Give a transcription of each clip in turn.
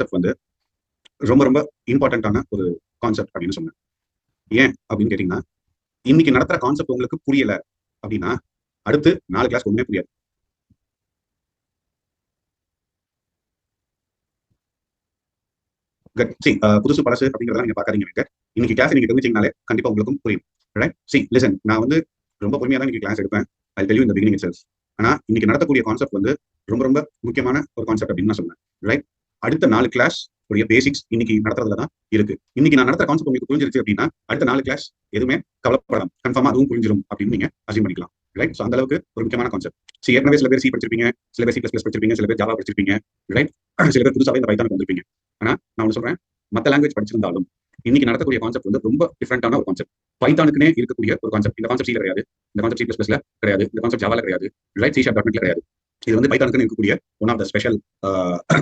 Concept வந்து ரொம்ப ரொம்ப இம்பார்ட்டன்டான ஒரு கான்செப்ட் அப்படின்னு சொன்னேன். ஏன் அப்படின்னு கேட்டீங்கன்னா, இன்னைக்கு நடத்துற கான்செப்ட் உங்களுக்கு புரியல அப்படின்னா அடுத்து 4 கிளாஸ் ஒண்ணுமே புரியாது. புதுசு பழசு அப்படிங்கிறதெல்லாம் நீங்க பாக்காதீங்க வெங்கட். இன்னைக்கு கிளாஸ் நீங்க கவனிச்சீங்கனாலே கண்டிப்பா உங்களுக்கும் புரியும். ரைட்? லிசன், நான் வந்து ரொம்ப பொறுமையா தான் இன்னைக்கு கிளாஸ் எடுப்பேன். I tell you in the beginning itself. ஆனா இன்னைக்கு நடத்தக்கூடிய கான்செப்ட் வந்து ரொம்ப ரொம்ப முக்கியமான ஒரு கான்செப்ட் அப்படின்னு நான் சொன்னேன். ரைட்? அடுத்த 4 கிளாஸ் உடைய பேசிக்ஸ் இன்னைக்கு நடத்துறதுல தான் இருக்கு. இன்னைக்கு நான் நடத்துற கான்செப்ட் உங்களுக்கு புரிஞ்சிருச்சு அப்படின்னா அடுத்த 4 கிளாஸ் எதுவுமே கவலைப்படலாம், கன்ஃபார்மா அதுவும் புரிஞ்சிடும் அப்படின்னு நீங்க அசியூம் பண்ணிக்கலாம். ரைட்? ஸோ அந்த அளவுக்கு ஒரு முக்கியமான கான்செப்ட். ஏற்கனவே சில பேர் சி படிச்சிருப்பீங்க, சில பேர் C++ படிச்சிருப்பீங்க, சில பேர் ஜாவா படிச்சிருப்பீங்க. ரைட்? சில பேர் புதுசாவே இந்த பைத்தானுக்கு வந்திருப்பீங்க. ஆனா நான் ஒன்று சொல்றேன், மற்ற லாங்குவேஜ் படிச்சிருந்தாலும் இன்னைக்கு நடத்தக்கூடிய கான்செப்ட் வந்து ரொம்ப டிஃபரெண்டான ஒரு கான்செப்ட். பைத்தானுக்குனே இருக்கக்கூடிய ஒரு கான்செப்ட். இந்த கான்செப்ட் C கிடையாது, இந்த கான்செப்ட் C++ல கிடையாது, இந்த கான்செப்ட் ஜாவால கிடையாது, ரைட்? C# கிடையாது. இது வந்து பைத்தானுக்குன்னு இருக்கக்கூடிய one of the special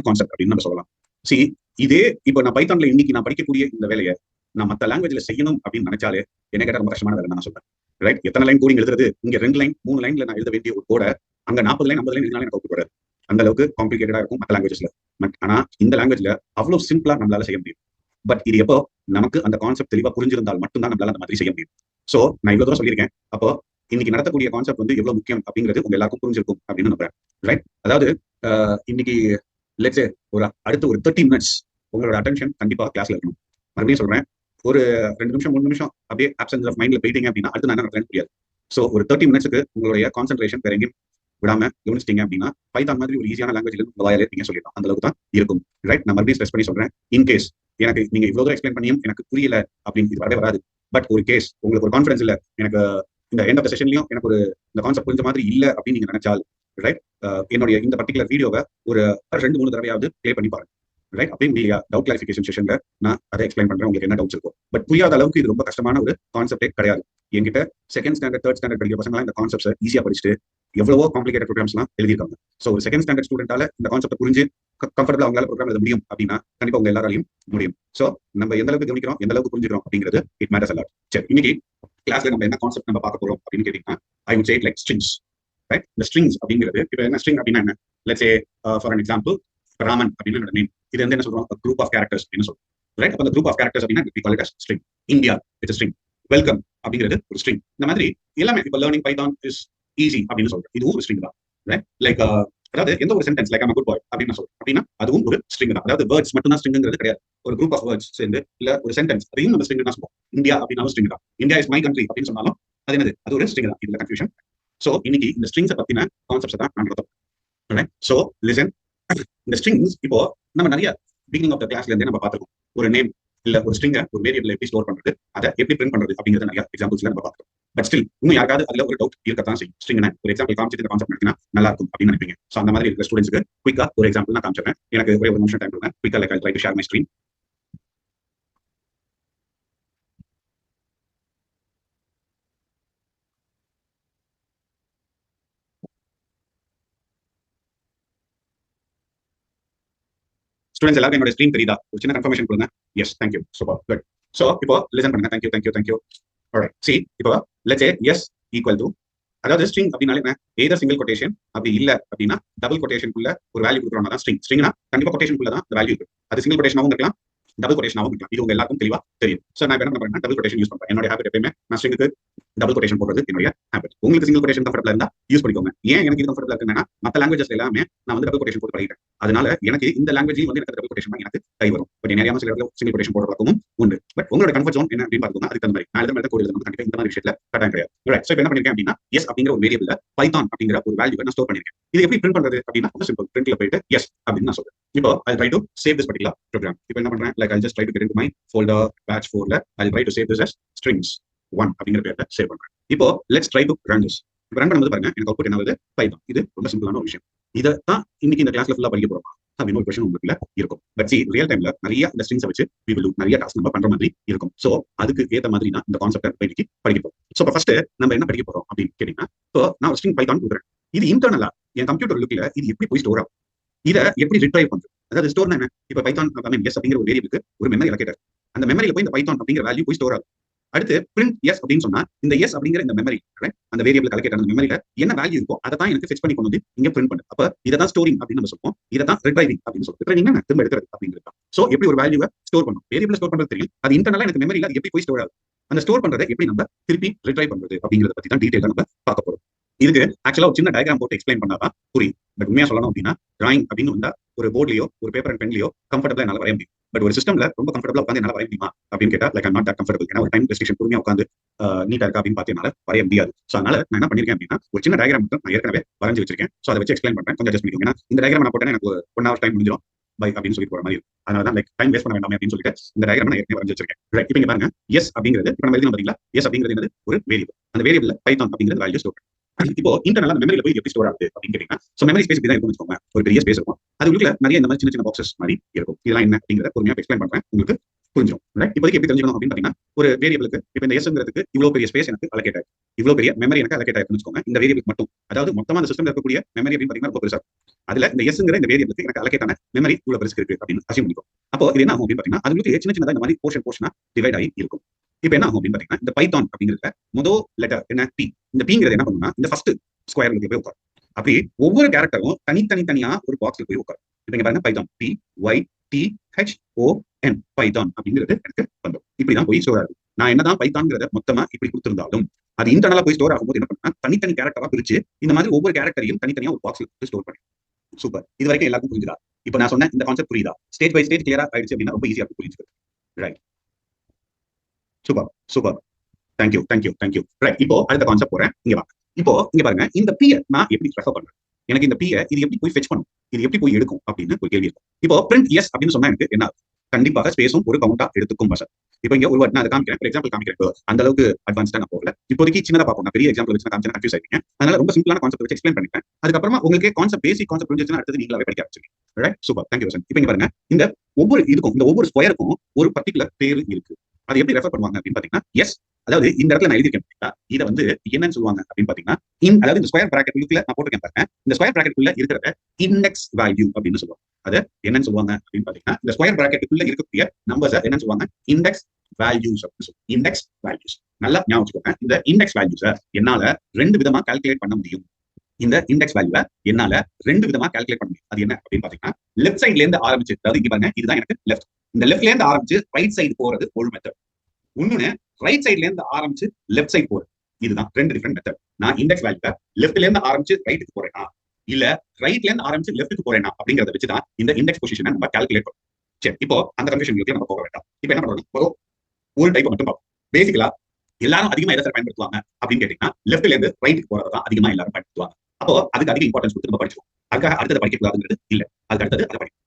concept அப்படின்னு நம்ம சொல்லலாம். சி இதே இப்போ நான் பைத்தான்ல இன்னைக்கு நான் படிக்கக்கூடிய இந்த வேலையை நான் மற்ற லாங்குவேஜ்ல செய்யணும் அப்படின்னு நினைச்சாலே என்ன கேட்ட ரொம்ப கஷ்டமான வேலை நான் சொல்றேன். ரைட்? எத்தனை லைன் கோடிங் எழுதுறது? இங்க 2 லைன் 3 லைன்ல நான் எழுத வேண்டிய ஒரு கோட அங்க 40 லைன் 50 லைன் எழுதினாலும் எனக்கு ஒப்பு வராது. அந்த அளவுக்கு காம்ப்ளிகேட்டடா இருக்கும் மற்ற லாங்குவேஜ்ல. ஆனா இந்த லாங்குவேஜ்ல அவ்வளவு சிம்பிளா நம்மளால செய்ய முடியும். பட் இது எப்போ நமக்கு அந்த கான்செப்ட் தெளிவா புரிஞ்சிருந்தால் மட்டும்தான் நம்மளால அந்த மாதிரி செய்ய முடியும். சோ நான் இவ்வளவு தூரம் சொல்லியிருக்கேன். அப்போ இன்னைக்கு நடத்தக்கூடிய கான்செப்ட் வந்து எவ்வளவு முக்கியம் அப்படிங்கிறது உங்க எல்லாருக்கும் புரிஞ்சிருக்கும் அப்படின்னு நம்புறேன். ரைட்? அதாவது இன்னைக்கு லெட்ஸ் ஒரு அடுத்த ஒரு 30 மினிட்ஸ் உங்களோட அட்டென்ஷன் கண்டிப்பா கிளாஸ்ல இருக்கணும். மறுபடியும் சொல்றேன், ஒரு 2 நிமிஷம் 3 நிமிஷம் அப்படியே ஆப்சன்ஸ் ஆஃப் மைண்ட்ல போயிட்டீங்க அப்படின்னா அடுத்து நான் என்ன நடத்துறேன்னு புரியாது. சோ ஒரு 30 மினிட்ஸ்க்கு உங்களுடைய கான்சென்ட்ரேஷன் வேற எங்கேயும் விடாம கவனிச்சிட்டீங்க அப்படின்னா பைத்தான் மாதிரி ஒரு ஈஸியான லாங்குவேஜ்ல உங்க வாயிலே நீங்க சொல்லிடலாம். அந்த அளவுக்கு தான் இருக்கும். ரைட்? நான் மறுபடியும் ஸ்ட்ரெஸ் பண்ணி சொல்றேன், இன்கேஸ் எனக்கு நீங்க இவ்வளவு தூரம் எக்ஸ்பிளைன் பண்ணியும் எனக்கு புரியல அப்படின்னு இது வரவே வராது. பட் ஒரு கேஸ் உங்களுக்கு ஒரு கான்ஃபிடன்ஸ் இல்ல, எனக்கு இந்த எண்ட் ஆஃப் செஷன்லயும் எனக்கு ஒரு இந்த கான்செப்ட் புரிஞ்ச மாதிரி இல்ல அப்படின்னு நீங்க நினைச்சால், ரைட், என்னுடைய இந்த பர்டிகுலர் வீடியோவை ஒரு 2-3 தடவையாவது ப்ளே பண்ணி பாருங்க. ரைட்? அப்படியும் இல்லையா டவுட் கிளாரிஃபிகேஷன் செஷன்ல நான் அதை எக்ஸ்பிளைன் பண்றேன், உங்களுக்கு என்ன டவுட்ஸ் இருக்கும். பட் புரியாத அளவுக்கு இது ரொம்ப கஷ்டமான ஒரு கான்செப்டே கிடையாது. என்கிட்ட செகண்ட் ஸ்டாண்டர்ட் தேர்ட் ஸ்டாண்டர்ட் படிக்கிற பசங்க இந்த கான்செப்ட்ஸை ஈஸியா படிச்சுட்டு எவ்வளவோ காம்ப்ளிகேட்டட் ப்ரோக்ராம்ஸ்லாம் எழுதிருக்காங்க. ஸோ ஒரு செகண்ட் ஸ்டாண்டர்ட் ஸ்டூடெண்டால இந்த கான்செப்ட் புரிஞ்சு கம்ஃபர்டபுள் அவங்களால ப்ரோக்ராம் எழுத முடியும் அப்படின்னா கண்டிப்பா உங்க எல்லாராலையும் முடியும். ஸோ நம்ம எந்த அளவுக்கு கவனிக்கிறோம், எந்த அளவுக்கு புரிஞ்சுக்கிறோம் அப்படிங்கிறது இட் மேட்டர்ஸ் அ லாட். சரி, இன்னைக்கு கிளாஸ்ல நம்ம என்ன கான்செப்ட் நம்ம பார்க்க போறோம் அப்படின்னு கேட்டீங்கன்னா, I would say it like strings. Right? இந்த ஸ்ட்ரிங்ஸ் அப்படிங்கிறது இப்போ என்ன ஸ்ட்ரிங் அப்படின்னா என்ன? Let's say for an example Raman அப்படின்னு என்னோட நேம். இது வந்து என்ன சொல்றோம்? குரூப் ஆஃப் கேரக்டர்ஸ் அப்படின்னு சொல்றோம். ரைட்? அப்ப அந்த குரூப் ஆஃப் கேரக்டர்ஸ் அப்படின்னா we call it as string. India it's string. Welcome அப்படிங்கிறது ஒரு ஸ்ட்ரிங். இந்த மாதிரி எல்லாமே இப்போ லேர்னிங் பைத்தான் இஸ் ஈஸி அப்படின்னு சொல்றேன், இதுவும் ஒரு ஸ்ட்ரிங் தான். ரைட்? லைக் அதாவது எந்த ஒரு சென்டென்ஸ் லைக் ஐம் குட் பாய் அப்படின்னு சொல்றேன் அப்படின்னா அதுவும் ஒரு ஸ்ட்ரிங் தான். அதாவது வேர்ட்ஸ் மட்டும் தான் ஸ்ட்ரிங்கிறது கிடையாது. ஒரு குரூப் ஆஃப் வேர்ட்ஸ் சேர்ந்து இல்ல ஒரு சென்டென்ஸ் அதையும் நம்ம ஸ்ட்ரிங் தான் சொல்லுவோம். இந்தியா அப்படின்னாலும் ஸ்ட்ரிங் தான். இந்தியா இஸ் மை கண்ட்ரி அப்படின்னு சொன்னாலும் அது என்னது? அது ஒரு ஸ்ட்ரிங் தான். இதுல கன்ஃபியூஷன். சோ இன்னைக்கு இந்த ஸ்ட்ரிங்ஸை பத்தின கான்செப்ட்ஸ் தான் நான் நடத்துறேன். சோ லிசன், இந்த ஸ்ட்ரிங்ஸ் இப்போ நம்ம நிறைய பிகினிங் ஆஃப் த கிளாஸ்ல இருந்தே நம்ம பார்த்துருக்கோம். ஒரு நேம் இல்ல ஒரு ஸ்ட்ரிங்கை ஒரு வேரியபிள் எப்படி ஸ்டோர் பண்றது, அதை எப்படி பிரிண்ட் பண்றது அப்படிங்கிறது நிறைய எக்ஸாம்பிள்ஸ்ல நம்ம பார்த்துருக்கோம். பட் ஸ்டில் இன்னும் யாருக்காவது அதுல ஒரு டவுட் இருக்கத்தான் செய்யும். ஸ்ட்ரிங் ஒரு எக்ஸாம்பிள் காமிச்சிட்டு இந்த கான்செப்ட் நடத்தினா நல்லா இருக்கும் அப்படின்னு நினைப்பீங்க. ஸோ அந்த மாதிரி இருக்கிற ஸ்டூடெண்ட்ஸ்க்கு குயிக்கா ஒரு எக்ஸாம்பிள் நான் காமிச்சிடுறேன். எனக்கு ஒரே ஒரு நிமிஷம் டைம் கொடுங்க. குயிக்கா like I try to share my screen. Students எல்லாருக்கும் என்னோட ஸ்க்ரீன் தெரியுதா? ஒரு சின்ன கன்ஃபர்மேஷன் கொடுங்க. Yes, thank you, super, good. So இப்போ லிசன் பண்ணுங்க. Thank you thank you thank you. Alright, see இப்போ let's say S equal to, அதாவது ஸ்ட்ரிங் அப்படினால என்ன? எய்தர் சிங்கிள் கொட்டேஷன், அப்படி இல்ல அப்படின்னா டபுள் கொட்டேஷனுக்குள்ள ஒரு வேல்யூ கொடுக்குறோம்னா தான் ஸ்ட்ரிங். ஸ்ட்ரிங்னா கண்டிப்பா கொட்டேஷனுக்குள்ள தான் வேல்யூ இருக்கு. அது சிங்கிள் கொட்டேஷனாவும் இருக்கலாம், டபுள் கொட்டேஷனாவும் இருக்கலாம். இது உங்க எல்லாருக்கும் தெளிவா தெரியும். சோ நான் என்ன பண்றேன்? டபுள் கொட்டேஷன் யூஸ் பண்றேன். என்னோட ஹேபிட் எப்பவுமே நான் ஸ்ட்ரிங்க்கு டபுள் கொட்டேஷன் போடுறது என்னோட ஹேபிட். உங்களுக்கு சிங்கிள் கொட்டேஷன் கம்ஃபர்டபிளா இருந்தா யூஸ் பண்ணிக்கோங்க. ஏன் எனக்கு இது கம்ஃபர்டபிளா இருக்குன்னா மற்ற லாங்குவேஜஸ் எல்லாமே நான் வந்து டபுள் கொட்டேஷன் போட்டு படிக்கிறேன். அதனால எனக்கு இந்த லாங்குவேஜ் வந்து எனக்கு டபுள் கொட்டேஷன் தான் எனக்கு கை வரும். பட் நிறைய சில இடத்துல சிங்கிள் கொட்டேஷன் போடுற பழக்கமும் உண்டு. பட் உங்களோட கம்ஃபர்ட் ஜோன் என்ன அப்படின்னு பாத்தீங்கன்னா அதுக்கு தகுந்த மாதிரி நான் எழுத கோட் எழுதணும். கண்டிப்பா இந்த மாதிரி விஷயத்துல கட்டாயம் கிடையாது. ரைட்? சோ இப்போ என்ன பண்ணிருக்கேன் அப்படின்னா எஸ் அப்படிங்கிற ஒரு வேரியபிள்ல பைத்தான் அப்படிங்கிற ஒரு வேல்யூவை நான் ஸ்டோர் பண்ணிருக்கேன். இது எப்படி பிரிண்ட் பண்றது அப்படின்னா ரொம்ப சிம்பிள். பிரிண்ட்ல போயிட்டு எஸ் அப்படின்னு நான் சொல்றேன். இப்போ I try to save this particular program. இப்போ என்ன பண்றேன்? Like I just try to get into my folder batch 4ல I try to save this as strings 1 அப்படிங்கிற பேர்ல சேவ் பண்றேன். இப்போ let's try to run this. இப்போ ரன் பண்ணும்போது பாருங்க எனக்கு அவுட்புட் என்ன வருது? பைத்தான். இது ரொம்ப சிம்பிளான ஒரு விஷயம். இதை தான் இன்னைக்கு இந்த கிளாஸ்ல ஃபுல்லா படிக்க போறோம் அப்படின்னு ஒரு கொஸ்டின் உங்களுக்குள்ள இருக்கும். பட் சி ரியல் டைம்ல நிறைய இந்த ஸ்ட்ரிங்ஸை வச்சு we will do நிறைய டாஸ்க் நம்ம பண்ற மாதிரி இருக்கும். சோ அதுக்கு ஏத்த மாதிரி நான் இந்த கான்செப்ட் இன்னைக்கு படிக்க போறோம். சோ இப்போ ஃபர்ஸ்ட் நம்ம என்ன படிக்க போறோம் அப்படின்னு கேட்டீங்கன்னா, இப்போ நான் ஒரு ஸ்ட்ரிங் பைத்தான் கொடுக்குறேன். இது இன்டர்னலா என் கம்ப்யூட்டர் லுக்ல இது எப்படி போய் ஸ்டோர் ஆகும், இதை எப்படி ரிட்ரைவ் பண்றது? அதாவது ஸ்டோர்னா என்ன? இப்போ பைத்தான் எஸ் அப்படிங்கிற ஒரு வேரியபிளுக்கு ஒரு மெமரி அலோகேட்டர். அந்த மெமரியில போய் இந்த பைத்தான் அப்படிங்கிற வேல்யூ போய் ஸ்டோர் ஆகும். அடுத்து பிரிண்ட் எஸ் அப்படின்னு சொன்னா இந்த எஸ் அப்படிங்கிற இந்த மெமரி அந்த வேரியபிள் கலெக்ட் அந்த மெமரியில என்ன வேல்யூ இருக்கோ அதை தான் எனக்கு ஃபெச் பண்ணி கொண்டு வந்து இங்க பிரிண்ட் பண்ணு. அப்ப இதை தான் ஸ்டோரிங் அப்படின்னு நம்ம சொல்லுவோம். இதை தான் ரிட்ரைவிங் அப்படின்னு சொல்லுவோம். ரிட்ரைவிங் திரும்ப எடுக்கிறது அப்படிங்கிறது. சோ எப்படி ஒரு வேல்யூவை ஸ்டோர் பண்ணும், வேரியபிள் ஸ்டோர் பண்றது தெரியும், அது இன்டர்னலா எனக்கு மெமரியில எப்படி போய் ஸ்டோர் ஆகுது, அந்த ஸ்டோர் பண்றதை எப்படி நம்ம திருப்பி ரிட்ரைவ் பண்றது அப்படிங்கறத பத்தி தான் டீடைலா நம்ம பார்க்க போறோம். இதுக்கு ஆக்சுவலா ஒரு சின்ன டயக்ராம் போட்டு எக்ஸ்பிளைன் பண்ணாதான் புரியும். பட் உண்மையா சொல்லணும் அப்படின்னா டிராயிங் அப்படின்னு வந்தா ஒரு போர்ட்லயோ ஒரு பேப்பர் அண்ட் பென்லயோ கம்ஃபர்டபிளா என்னால வரைய முடியும். பட் ஒரு சிஸ்டம்ல ரொம்ப கம்ஃபர்டபிளா உட்காந்து என்னால வரைய முடியுமா அப்படின்னு கேட்டா லைக் நாட் தட் கம்ஃபர்டபிள். ஏன்னா ஒரு டைம் ரெஸ்ட்ரிக்ஷன் பொறுமையா உட்காந்து நீட்டா இருக்கா அப்படின்னு பார்த்து என்னால வரைய முடியாது. சோ அதனால நான் என்ன பண்ணிருக்கேன் அப்படின்னா ஒரு சின்ன டயக்ராம் மட்டும் நான் ஏற்கனவே வரைஞ்சு வச்சிருக்கேன். சோ அதை வச்சு எக்ஸ்பிளைன் பண்றேன். கொஞ்சம் அட்ஜஸ்ட் பண்ணிக்கோங்க. ஏன்னா இந்த டயக்ராம் நான் போட்டேன் எனக்கு 1 hour டைம் முடிஞ்சிடும் பை அப்படின்னு சொல்லி போற மாதிரி. அதனால தான் லைக் டைம் வேஸ்ட் பண்ண வேண்டாம் அப்படின்னு சொல்லிட்டு இந்த டயக்ராம் நான் ஏற்கனவே வரைஞ்சு வச்சிருக்கேன். ரைட், இப்போ இங்க பாருங்க எஸ் அப்படிங்கிறது இப்போ நம்ம எழுதி பாத்தீங்களா, எஸ் அப்படிங்கிறது ஒரு வேரியபிள். அந்த வேரியபிள்ல பைத்தான் அப்படிங்கிறது வேல்யூ ஸ்டோர். இப்போ இன்டர்னலா மெமரியில போய் எப்படி ஸ்டோர் ஆகுது அப்படின்னு கேட்டீங்கன்னா சோ மெமரி ஸ்பேஸ் இப்படி தான் இருக்கும் வச்சுக்கோங்க. ஒரு பெரிய ஸ்பேஸ் இருக்கும், அது உள்ள நிறைய இந்த மாதிரி சின்ன சின்ன பாக்ஸஸ் மாதிரி இருக்கும். இதெல்லாம் என்ன அப்படிங்கிறத பொறுமையா எக்ஸ்பிளைன் பண்றேன், உங்களுக்கு புரிஞ்சிடும். இப்போதைக்கு எப்படி தெரிஞ்சுக்கணும் அப்படின்னு பாத்தீங்கன்னா ஒரு வேரியபிளுக்கு இப்போ இந்த எஸ்ங்கிறதுக்கு இவ்வளவு பெரிய ஸ்பேஸ் எனக்கு அலோகேட் ஆயிருக்கு, இவ்வளவு பெரிய மெமரி எனக்கு அலோகேட் ஆயிருக்குன்னு வச்சுக்கோங்க. இந்த வேரியபிள் மட்டும், அதாவது மொத்தமா அந்த சிஸ்டம்ல இருக்கக்கூடிய மெமரி அப்படின்னு பாத்தீங்கன்னா ரொம்ப பெருசா அதுல இந்த எஸ்ங்கிற இந்த வேரியபிளுக்கு எனக்கு அலோகேட் ஆன மெமரி இவ்வளவு பெருசு இருக்கு அப்படின்னு அசியூம் பண்ணிக்கும். அப்போ இது என்ன ஆகும் அப்படின்னு பாத்தீங்கன்னா அதுக்கு சின்ன சின்னதா இந்த மாதிரி போர்ஷனா டிவைட் ஆகி இருக்கும். இப்போ என்ன ஆகும் அப்படின்னு பாத்தீங்கன்னா இந்த பைத்தான் அப்படிங்கிற முதல் லெட்டர் என்ன பி, இந்த பிங்கிறது என்ன பண்ணுன்னா இந்த ஃபர்ஸ்ட் ஸ்கொயர் போய் உட்காரும். அப்படி ஒவ்வொரு கேரக்டரும் தனித்தனியா ஒரு பாக்ஸ்ல போய் உட்காரும். இப்போ பாருங்க python P Y T H O N python அப்படிங்கிறது எனக்கு வந்துடும். இப்படிதான் போய் ஸ்டோர் ஆகுது. நான் என்னதான் பைத்தான்ங்கிறத மொத்தமா இப்படி கொடுத்திருந்தாலும் அது இன்டர்னலா போய் ஸ்டோர் ஆகும்போது என்ன பண்ணா தனித்தனி கேரக்டரா பிரிச்சு இந்த மாதிரி ஒவ்வொரு கேரக்டரையும் தனித்தனியா ஒரு பாக்ஸ்ல ஸ்டோர் பண்ணி. சூப்பர், இது வரைக்கும் எல்லாருக்கும் புரிஞ்சுதா? இப்போ நான் சொன்ன இந்த கான்செப்ட் புரியுதா? ஸ்டேஜ் பை ஸ்டேஜ் கிளியரா ஆயிடுச்சு அப்படின்னா ரொம்ப ஈஸியா புரிஞ்சுக்கிறது. Right, super super, thank you thank you thank you. Right, இப்போ அடுத்த கான்செப்ட் போறேன். இங்க வாங்க. இப்போ இங்க பாருங்க இந்த பியை நான் எப்படி ரெஃபர் பண்றேன், எனக்கு இந்த பியை இது எப்படி போய் ஃபெச் பண்ணும், இது எப்படி போய் எடுக்கும் அப்படின்னு ஒரு கேள்வி இருக்கும். இப்போ பிரிண்ட் எஸ் அப்படின்னு சொன்னா எனக்கு என்ன, கண்டிப்பாக ஸ்பேஸும் ஒரு கவுண்டா எடுத்துக்கும் பசர். இப்போ இங்க ஒரு நான் அதை காமிக்கிறேன், எக்ஸாம்பிள் காமிக்கிறேன். அந்த அளவுக்கு அட்வான்ஸ்டா நான் போகல, இப்போதைக்கு சின்னதா பார்ப்போம். நான் பெரிய எக்ஸாம்பிள் வச்சு காமிச்சா கன்ஃபியூஸ் ஆயிருக்கீங்க. அதனால ரொம்ப சிம்பிளான கான்செப்ட் வச்சு எக்ஸ்பிளைன் பண்ணிட்டேன். அதுக்கப்புறமா உங்களுக்கு கான்செப்ட் பேசிக் கான்செப்ட் புரிஞ்சுச்சுன்னா அடுத்தது நீங்களாவே படிக்க ஆரம்பிச்சிருக்கீங்க. Right, super, thank you Vasan. இப்போ இங்க பாருங்க இந்த ஒவ்வொரு இதுக்கும் இந்த ஒவ்வொரு ஸ்கொயருக்கும் ஒரு பர்டிகுலர் பேரு இருக்கு. அது எப்படி ரெஃபர் பண்ணுவாங்க அப்படின்னு பாத்தீங்கன்னா எஸ், அதாவது இந்த இடத்துல நான் எழுதிருக்கேன், இதை வந்து என்னன்னு சொல்லுவாங்க அப்படின்னு பாத்தீங்கன்னா அதாவது இந்த ஸ்கொயர் பிராக்கெட் நான் போட்டிருக்கேன் பாருங்க, இந்த ஸ்கொயர் பிராக்கெட்டுக்குள்ள இருக்கிற இண்டெக்ஸ் வேல்யூ அப்படின்னு சொல்லுவாங்க. அது என்னன்னு சொல்லுவாங்க அப்படின்னு பாத்தீங்கன்னா இந்த ஸ்கொயர் பிராக்கெட்டுக்குள்ள இருக்கக்கூடிய நம்பர்ஸ் என்னன்னு சொல்லுவாங்க, இண்டெக்ஸ் வேல்யூஸ் அப்படின்னு சொல்லுவாங்க. இண்டெக்ஸ் வேல்யூஸ் நல்லா ஞாபகம் வச்சுக்கோங்க. இந்த இண்டெக்ஸ் வேல்யூஸை என்னால 2 விதமா கால்குலேட் பண்ண முடியும். இந்த இண்டெக்ஸ் வேல்யூவை என்னால 2 விதமா கால்குலேட் பண்ண முடியும். அது என்ன அப்படின்னு பாத்தீங்கன்னா லெஃப்ட் சைட்ல இருந்து ஆரம்பிச்சு, அதாவது இங்க பாருங்க இதுதான் எனக்கு லெஃப்ட், இந்த லெஃப்ட்ல இருந்து ஆரம்பிச்சு ரைட் சைடு போறது ஒரு மெத்தட். இன்னொன்னு ரைட் சைட்ல இருந்து ஆரம்பிச்சு லெஃப்ட் சைடு போறது. இதுதான் 2 டிஃபரெண்ட் மெத்தட். நான் இண்டெக்ஸ் வேல்யூ லெஃப்ட்ல இருந்து ஆரம்பிச்சு ரைட்டுக்கு போறேனா இல்ல ரைட்ல இருந்து ஆரம்பிச்சு லெஃப்ட்டுக்கு போறேனா அப்படிங்கறத வச்சுதான் இந்த இண்டெக்ஸ் பொசிஷனை நம்ம கால்குலேட் பண்ணுவோம். சரி, இப்போ அந்த கன்ஃபியூஷன் நம்ம போக வேண்டாம். இப்போ என்ன பண்ணுவோம், ஒரு டைப் மட்டும் பார்ப்போம். பேசிக்கலா எல்லாரும் அதிகமா எதை பயன்படுத்துவாங்க அப்படின்னு கேட்டீங்கன்னா லெஃப்ட்ல இருந்து ரைட்டுக்கு போறதான் அதிகமா எல்லாரும் பயன்படுத்துவாங்க. அப்போ அதுக்கு அதிக இம்பார்ட்டன்ஸ் கொடுத்து நம்ம படிச்சுவோம். அதுக்காக அடுத்தது படிக்க கூடாதுங்கிறது இல்ல, அதுக்கு அடுத்தது அதை படிக்கும்.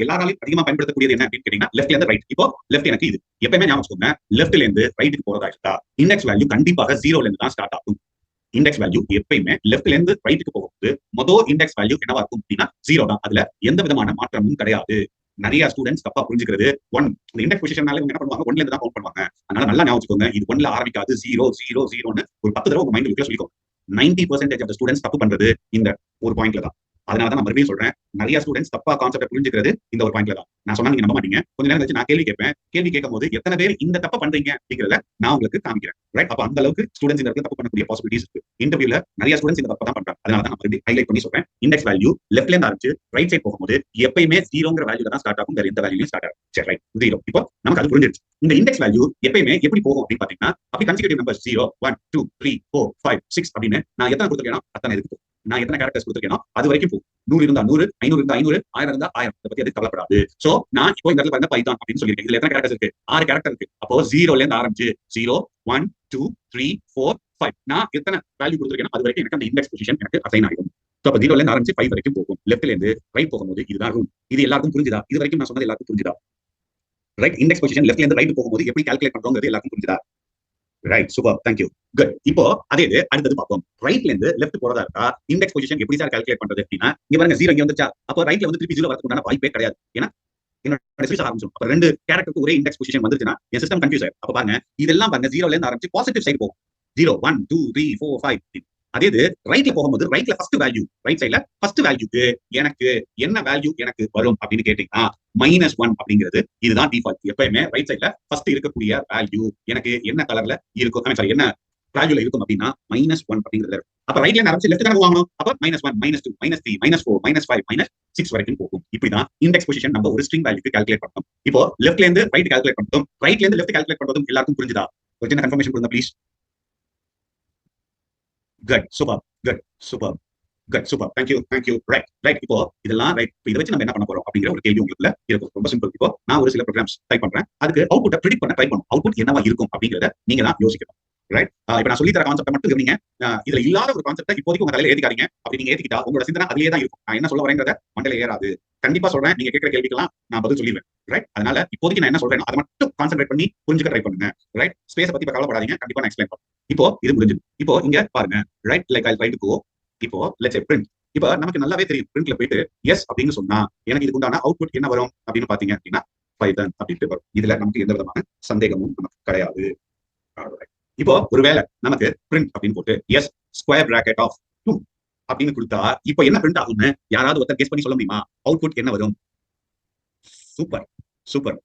எல்லாராலையும் அதிகமா பயன்படுத்தக்கூடியது என்ன அப்படின்னு கேட்டீங்கன்னா லெஃப்ட்ல இருந்து ரைட். இப்போ லெஃப்ட் எனக்கு இது எப்பவுமே ஞாபகம் வச்சுக்கோங்க, லெஃப்ட்ல இருந்து ரைட்டுக்கு போறதா இருந்தா இண்டெக்ஸ் வேல்யூ கண்டிப்பாக 0ல இருந்து தான் ஸ்டார்ட் ஆகும். இண்டெக்ஸ் வேல்யூ எப்பயுமே லெஃப்ட்ல இருந்து ரைட்டுக்கு போகும்போது மொதல் இண்டெக்ஸ் வேல்யூ என்னவா இருக்கும் அப்படின்னா 0 தான். அதுல எந்த விதமான மாற்றமும் கிடையாது. நிறைய ஸ்டூடெண்ட்ஸ் தப்பா புரிஞ்சுக்கிறது 1 இந்த இண்டெக்ஸ் பொசிஷனால என்ன பண்ணுவாங்க, 1ல இருந்து தான் கவுண்ட் பண்ணுவாங்க. அதனால நல்லா ஞாபகம் வச்சுக்கோங்க, இது 1ல ஆரம்பிக்காது, 0 0 0ன்னு ஒரு 10 தடவை உங்க மைண்ட்ல சொல்லிக்கோங்க. 90% ஆஃப் த ஸ்டூடெண்ட்ஸ் தப்பு பண்றது இந்த ஒரு பாயிண்ட்ல தான். அதனாலதான் நான் மறுபடியும் சொல்றேன், நிறைய ஸ்டூடெண்ட்ஸ் தப்பா கான்செப்ட் புரிஞ்சுக்கிறது இந்த ஒரு பாயிண்ட்ல தான். நான் சொன்னா நீங்க நம்ப மாட்டீங்க. கொஞ்ச நேரம் கழிச்சு நான் கேள்வி கேட்பேன், கேள்வி கேட்கும் போது எத்தனை பேர் இந்த தப்ப பண்றீங்க அப்படிங்கறத நான் உங்களுக்கு காமிக்கிறேன். ரைட், அப்ப அந்த அளவுக்கு ஸ்டூடெண்ட்ஸ் இந்த இடத்துல தப்பு பண்ணக்கூடிய பாசிபிலிட்டிஸ் இருக்கு. இன்டர்வியூல நிறைய ஸ்டூடெண்ட்ஸ் இந்த தப்பா தான் பண்றாங்க. அதனால தான் நான் மறுபடியும் ஹைலைட் பண்ணி சொல்றேன், இண்டெக்ஸ் வேல்யூ லெஃப்ட்ல இருந்து ஆரம்பிச்சு ரைட் சைட் போகும்போது எப்பயுமே 0ங்கிற வேல்யூல தான் ஸ்டார்ட் ஆகும், வேற எந்த வேல்யூலயும் ஸ்டார்ட் ஆகும். சரி, ரைட், 0. இப்போ நமக்கு அது புரிஞ்சிருச்சு. இந்த இண்டெக்ஸ் வேல்யூ எப்பயுமே எப்படி போகும் அப்படின்னு பாத்தீங்கன்னா அப்படி கன்சிக்யூட்டிவ் நம்பர் 0 1 2 3 4 5 6 அப்படின்னு நான் எத்தனை கொடுத்துருக்கேனோ அத்தனை இருக்கு. நான் எத்தனை கேரக்டர்ஸ் கொடுத்துருக்கேனோ அது வரைக்கும் போகும். 100 இருந்தா 100, 500 இருந்தா 500, 1000 இருந்தா 1000. இதை பத்தி அது கவலைப்படாது. சோ நான் இப்போ இந்த இடத்துல பைத்தான் அப்படின்னு சொல்லியிருக்கேன். இதுல எத்தனை கேரக்டர்ஸ் இருக்கு, 6 கேரக்டர் இருக்கு. அப்போ 0ல இருந்து ஆரம்பிச்சு 0 1 2 3 4 5 நான் எத்தனை வேல்யூ கொடுத்துருக்கேனோ அது வரைக்கும் எனக்கு அந்த இண்டெக்ஸ் பொசிஷன் எனக்கு அசைன் ஆகும். சோ அப்ப 0ல இருந்து ஆரம்பிச்சு 5 வரைக்கும் போகும். லெஃப்ட்ல இருந்து ரைட் போகும்போது இதுதான் ரூல். இது எல்லாருக்கும் புரிஞ்சுதா? இது வரைக்கும் நான் சொன்னது எல்லாருக்கும் புரிஞ்சுதா? ரைட், இண்டெக்ஸ் பொசிஷன் லெஃப்ட்ல இருந்து ரைட் போகும்போது எப்படி கால்குலேட் பண்றோங்கிறது எல்லாருக்கும் புரிஞ்சுதா? Right, super, thank you, good. இப்போ அதே அடுத்தது பார்ப்போம். ரைட்ல இருந்து லெஃப்ட் போறதா இருக்கா இண்டெக்ஸ் பொசிஷன் எப்படி சார் கால்குலேட் பண்றது அப்படின்னா இங்க பாருங்க 0 இங்க வந்துச்சா, அப்போ ரைட்ல வந்து திருப்பி 0 வரதுக்கு உண்டான வாய்ப்பே கிடையாது. ஏன்னா என்னோட ஸ்விட்ச் ஆரம்பிச்சிடும். அப்ப 2 கேரக்டருக்கு ஒரே இண்டெக்ஸ் பொசிஷன் வந்துச்சுன்னா என் சிஸ்டம் கன்ஃபியூஸ் ஆயிடும். அப்ப பாருங்க இதெல்லாம் பாருங்க 0ல இருந்து ஆரம்பிச்சு பாசிட்டிவ் சைடு போகும். 0 1 2 3 4 5 அதே இது ரைட்ல போகும்போது ரைட்ல ஃபர்ஸ்ட் வேல்யூ, ரைட் சைட்ல ஃபர்ஸ்ட் வேல்யூக்கு எனக்கு என்ன வேல்யூ எனக்கு வரும் அப்படின்னு கேட்டீங்கன்னா -1 அப்படிங்கிறது இதுதான் டிஃபால்ட். எப்பயுமே ரைட் சைட்ல ஃபர்ஸ்ட் இருக்கக்கூடிய வேல்யூ எனக்கு என்ன கலர்ல இருக்கும், சாரி என்ன வேல்யூல இருக்கும் அப்படின்னா -1 அப்படிங்கிறது. அப்ப ரைட்ல ஆரம்பிச்சு லெஃப்ட் கணக்கு வாங்கணும். அப்ப -1, -2, -3, -4, -5, -6 வரைக்கும் போகும். இப்படிதான் இண்டெக்ஸ் பொசிஷன் நம்ம ஒரு ஸ்ட்ரிங் வேல்யூக்கு கால்குலேட் பண்ணணும். இப்போ லெஃப்ட்ல இருந்து ரைட் கால்குலேட் பண்ணதும் ரைட்ல இருந்து லெஃப்ட் கால்குலேட் பண்ணதும் எல்லாருக்கும் புரிஞ்சுதா? ஒரு சின்ன கன்ஃபர்மேஷன் கொடுங்க please. Good, super, good, super, good, super, thank you, right. இப்போ இதெல்லாம் ரைட். இதை வச்சு நம்ம என்ன பண்ண போறோம் அப்படிங்கிற ஒரு கேள்வி உங்களுக்குள்ள இருக்கும். ரொம்ப சிம்பிள். இப்போ நான் ஒரு சில ப்ரோக்ராம்ஸ் டைப் பண்றேன். அதுக்கு அவுட்புட்டை ப்ரிடிக்ட் பண்ண ட்ரை பண்ணும். அவுட்புட் என்னவா இருக்கும் அப்படிங்கிறத நீங்க தான் யோசிக்கணும். ரைட். இப்ப நான் சொல்லி தர கான்செப்ட் மட்டும் கவனிங்க. இதுல இல்லாத ஒரு கான்செப்ட் இப்போதைக்கு உங்க தலையில ஏத்திக்காதீங்க. அப்படி நீங்க ஏத்திக்கிட்டா உங்களோட சிந்தனை அதுலயே தான் இருக்கும். நான் என்ன சொல்ல வரேங்கிறத மண்டல ஏறாது. கண்டிப்பா சொல்றேன். நீங்க கேட்கிற கேள்விக்கெல்லாம் நான் பதில் சொல்லிடுவேன். ரைட். அதனால இப்போதைக்கு நான் என்ன சொல்றேன் அதை மட்டும் கான்சென்ட்ரேட் பண்ணி புரிஞ்சுக்க ட்ரை பண்ணுங்க. ரைட். ஸ்பேஸ் பத்தி கவலைப்படாதீங்க. கண்டிப்பா நான் எக்ஸ்பிளைன் பண்ணுறேன். இப்போ இது முடிஞ்சது. இப்போ இங்க பாருங்க. Right, like I try to go. இப்போ லெட்ஸ் சே பிரிண்ட். இப்ப நமக்கு நல்லாவே தெரியும். பிரிண்ட்ல போயிட்டு எஸ் அப்படின்னு சொன்னா எனக்கு இதுக்கு உண்டான அவுட்புட் என்ன வரும் அப்படின்னு பாத்தீங்க அப்படின்னா பைதான் அப்படின்ட்டு வரும். இதுல நமக்கு எந்த விதமான சந்தேகமும் நமக்கு கிடையாது. இப்போ ஒருவேளை நமக்கு பிரிண்ட் அப்படின்னு போட்டு எஸ் ஸ்கொயர் பிராக்கெட் ஆஃப் 2 அப்படின்னு கொடுத்தா இப்போ என்ன பிரிண்ட் ஆகும்னு யாராவது ஒருத்தர் கெஸ் பண்ணி சொல்ல முடியுமா? அவுட்புட் என்ன வரும்? Super, super.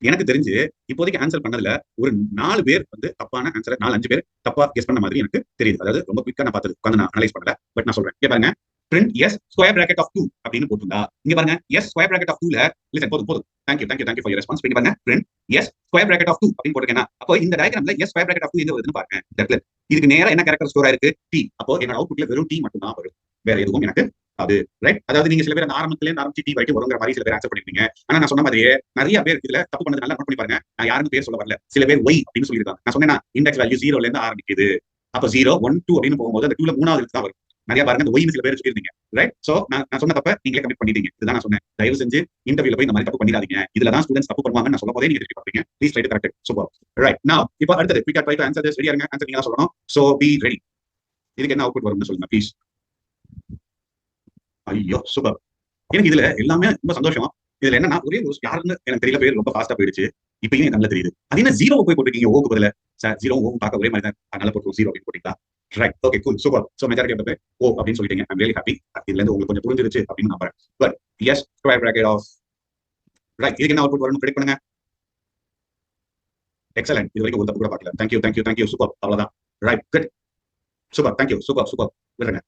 எனக்கு தெரிஞ்சு இப்போதைக்கு ஆன்சர் பண்ணதுல ஒரு 4 பேர் வந்து தப்பான ஆன்சர், 4-5 பேர் தப்பா கெஸ் பண்ண மாதிரி எனக்கு தெரியுது. அதாவது ரொம்ப குயிக்கா நான் பார்த்தது உட்காந்து நான் அனலைஸ் பண்ணல. பட் நான் சொல்றேன். இங்க பாருங்க. Print S square bracket of 2 அப்படின்னு போட்டுருந்தா இங்க பாருங்க எஸ் ஸ்கொயர் பிராக்கெட் ஆஃப் 2ல லிசன் போதும். Thank you for your response. இங்க பாருங்க print S square bracket of 2 அப்படின்னு போட்டுருக்கேன். அப்போ இந்த டயகிராம்ல எஸ் ஸ்கொயர் பிராக்கெட் ஆஃப் 2 எங்க வருதுன்னு பாருங்க. இந்த இடத்துல இதுக்கு நேரா என்ன கேரக்டர் ஸ்டோர் ஆயிருக்கு? டி. அப்போ என்னோட அவுட்புட்ல வெறும் டி மட்டும் தான் வரும். வேற எதுவும் எனக்கு அது ரைட். அதாவது நீங்க சில பேர் அந்த ஆரம்பத்துல இருந்து ஆரம்பிச்சு டி வரைக்கும் வருங்கிற மாதிரி சில பேர் ஆன்சர் பண்ணிருக்கீங்க. ஆனா நான் சொன்ன மாதிரியே நிறைய பேர் இதுல தப்பு பண்ணது நல்லா நோட் பண்ணி பாருங்க. நான் யாருன்னு பேர் சொல்ல வரல. சில பேர் ஒய் அப்படின்னு சொல்லியிருக்காங்க. நான் சொன்னேன்னா இண்டெக்ஸ் வேல்யூ 0ல இருந்து ஆரம்பிக்குது. அப்ப 0, 1, 2 அப்படின்னு போகும்போது அந்த 2ல 3வது தான் வரும். நிறைய பாருங்க இந்த ஒய்னு சில பேர் சொல்லியிருந்தீங்க. ரைட். சோ நான் சொன்ன தப்ப நீங்களே கமிட் பண்ணிட்டீங்க. இதுதான் நான் சொன்னேன். தயவு செஞ்சு இன்டர்வியூல போய் இந்த மாதிரி தப்பு பண்ணிடாதீங்க. இதுல தான் ஸ்டூடெண்ட்ஸ் தப்பு பண்ணுவாங்க நான் சொல்ல போதே நீங்க திருப்பி பாப்பீங்க. Please try to correct. Super. Right. நவ இப்போ அடுத்தது குயிக்கா ட்ரை டு ஆன்சர் திஸ். ரெடியா இருங்க. ஆன்சர் நீங்க தான் சொல்லணும். So be ready. இதுக்கு என்ன அவுட்புட் வரும்னு சொல்லுங்க ப்ளீஸ். ஐயோ சூப்பர். எனக்கு இதுல எல்லாமே ரொம்ப சந்தோஷம். இதுல என்னன்னா ஒரே ஒரு யாருன்னு எனக்கு தெரியல பேர் ரொம்ப ஃபாஸ்டா போயிடுச்சு. இப்பயும் எனக்கு நல்லா தெரியுது. அது என்ன 0 போய் போட்டுருக்கீங்க ஓக்கு பதில. சார் 0 ஓ பார்க்க ஒரே மாதிரி தான். அதனால போட்டு 0 அப்படின்னு போட்டீங்களா? Right. Okay cool super. So majority of the பேர் ஓ அப்படின்னு சொல்லிட்டீங்க. I'm really happy. இதுல இருந்து உங்களுக்கு கொஞ்சம் புரிஞ்சிருச்சு அப்படின்னு நம்புறேன். But S square bracket of right. இதுக்கு என்ன அவுட்புட் வரும்னு ப்ரெடிக்ட் பண்ணுங்க. எக்ஸலென்ட். இது வரைக்கும் ஒரு தப்பு கூட பார்க்கல. Thank you super. அவ்வளவுதான். Right good super. Thank you super. விடுறேங்க.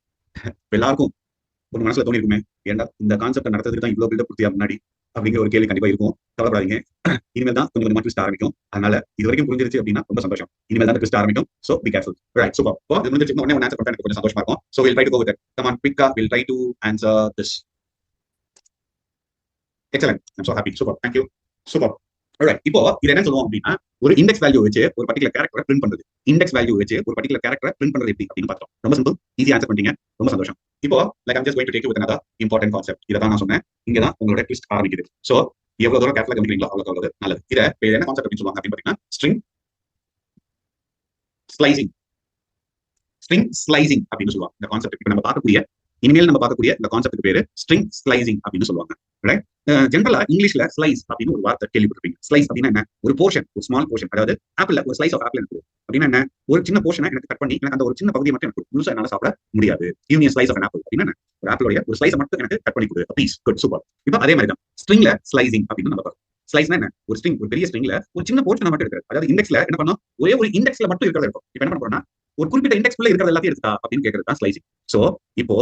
எல்லாருக்கும் ஒரு மனசுல தோணி இருக்குமே, ஏன்டா இந்த கான்செப்ட் நடத்துறதுக்கு தான் இவ்வளவு பில்டப் கொடுத்தியா முன்னாடி அப்படிங்கிற ஒரு கேள்வி கண்டிப்பா இருக்கும். கவலைப்படாதீங்க. இனிமேல் தான் கொஞ்சம் கொஞ்சமா ட்விஸ்ட் ஆரம்பிக்கும். அதனால இது வரைக்கும் புரிஞ்சிருச்சு அப்படின்னா ரொம்ப சந்தோஷம். இனிமேல் தான் ட்விஸ்ட் ஆரம்பிக்கும். So be careful. Right super. இப்போ இது முடிஞ்சிருச்சு. உடனே ஆன்சர் பண்ணா எனக்கு கொஞ்சம் சந்தோஷமா இருக்கும். So will try to go with it. Come on குயிக்கா will try to answer this. Excellent. I'm so happy. Super. Thank you. Super. Right. இப்போ இது என்ன சொல்லுவோம் அப்படின்னா ஒரு இண்டெக்ஸ் வேல்யூ வச்சு ஒரு பர்டிகுலர் கேரக்டரை பிரிண்ட் பண்றது. இண்டெக்ஸ் வேல்யூ வச்சு ஒரு பர்டிகுலர் கேரக்டரை பிரிண்ட் பண்றது எப்படி அப்படின்னு பார்த்தோம். ரொம்ப சிம்பிள். ஈஸி ஆன்சர் பண்ணீங்க. ரொம்ப சந்தோஷம். இப்போ like I'm just going to take you with another important concept. இத தான் நான் சொன்னேன். இங்க தான் உங்களோட ட்விஸ்ட் ஆரம்பிக்குது. சோ எவ்வளவு தூரம் கேர்ஃபுல்லா கவனிக்கிறீங்களோ அவ்வளவு நல்லது. இத என்ன கான்செப்ட் அப்படின்னு சொல்லுவாங்க அப்படின்னு பாத்தீங்கன்னா ஸ்ட்ரிங் ஸ்லைசிங். ஸ்ட்ரிங் ஸ்லைசிங் அப்படின்னு சொல்லுவாங்க. இந்த கான்செப்ட் இப்ப நம்ம பார்க்கக்கூடிய இனிமேல் நம்ம பார்க்கக்கூடிய இந்த கான்செப்ட் பேரு ஸ்ட்ரிங் ஸ்லைசிங் அப்படின்னு சொல்லுவாங்க. ரைட். ஜெனரலா இங்கிலீஷ்ல ஸ்லைஸ் அப்படின்னு ஒரு வார்த்தை கேள்விப்பட்டிருப்பீங்க. ஸ்லைஸ் அப்படின்னா என்ன? ஒரு போர்ஷன், ஒரு ஸ்மால் போர்ஷன். அதாவது ஆப்பிள் ஒரு ஸ்லைஸ் ஆஃப் ஆப்பிள் இருக்கு அப்படின்னா என்ன? ஒரு சின்ன போர்ஷனை எனக்கு கட் பண்ணி எனக்கு அந்த ஒரு சின்ன பகுதியை மட்டும் எனக்கு முழுசா என்னால சாப்பிட முடியாது. யூனியன் ஸ்லைஸ் ஆஃப் ஆப்பிள் அப்படின்னா என்ன? ஒரு ஆப்பிளோட ஒரு ஸ்லைஸை மட்டும் எனக்கு கட் பண்ணி கொடு. Please good super. இப்போ அதே மாதிரி தான் ஸ்ட்ரிங்ல ஸ்லைசிங் அப்படின்னு நம்ம பார்க்கணும். ஸ்லைஸ்னா என்ன? ஒரு ஸ்ட்ரிங், ஒரு பெரிய ஸ்ட்ரிங்ல ஒரு சின்ன போர்ஷனை மட்டும் எடுக்கிறது. அதாவது இண்டெக்ஸ்ல என்ன பண்ணணும்? ஒரே ஒரு இண்டெக்ஸ்ல மட்டும் இருக்கிறது இருக்கும். இப்போ என்ன பண்ண போறோம்னா ஒரு குறிப்பிட்ட இண்டெக்ஸ்க்குள்ள இருக்கிறது எல்லாத்தையும் எடுத்தா அப்படின்னு கேட்கறது தான் ஸ்லைசிங். சோ இப்போ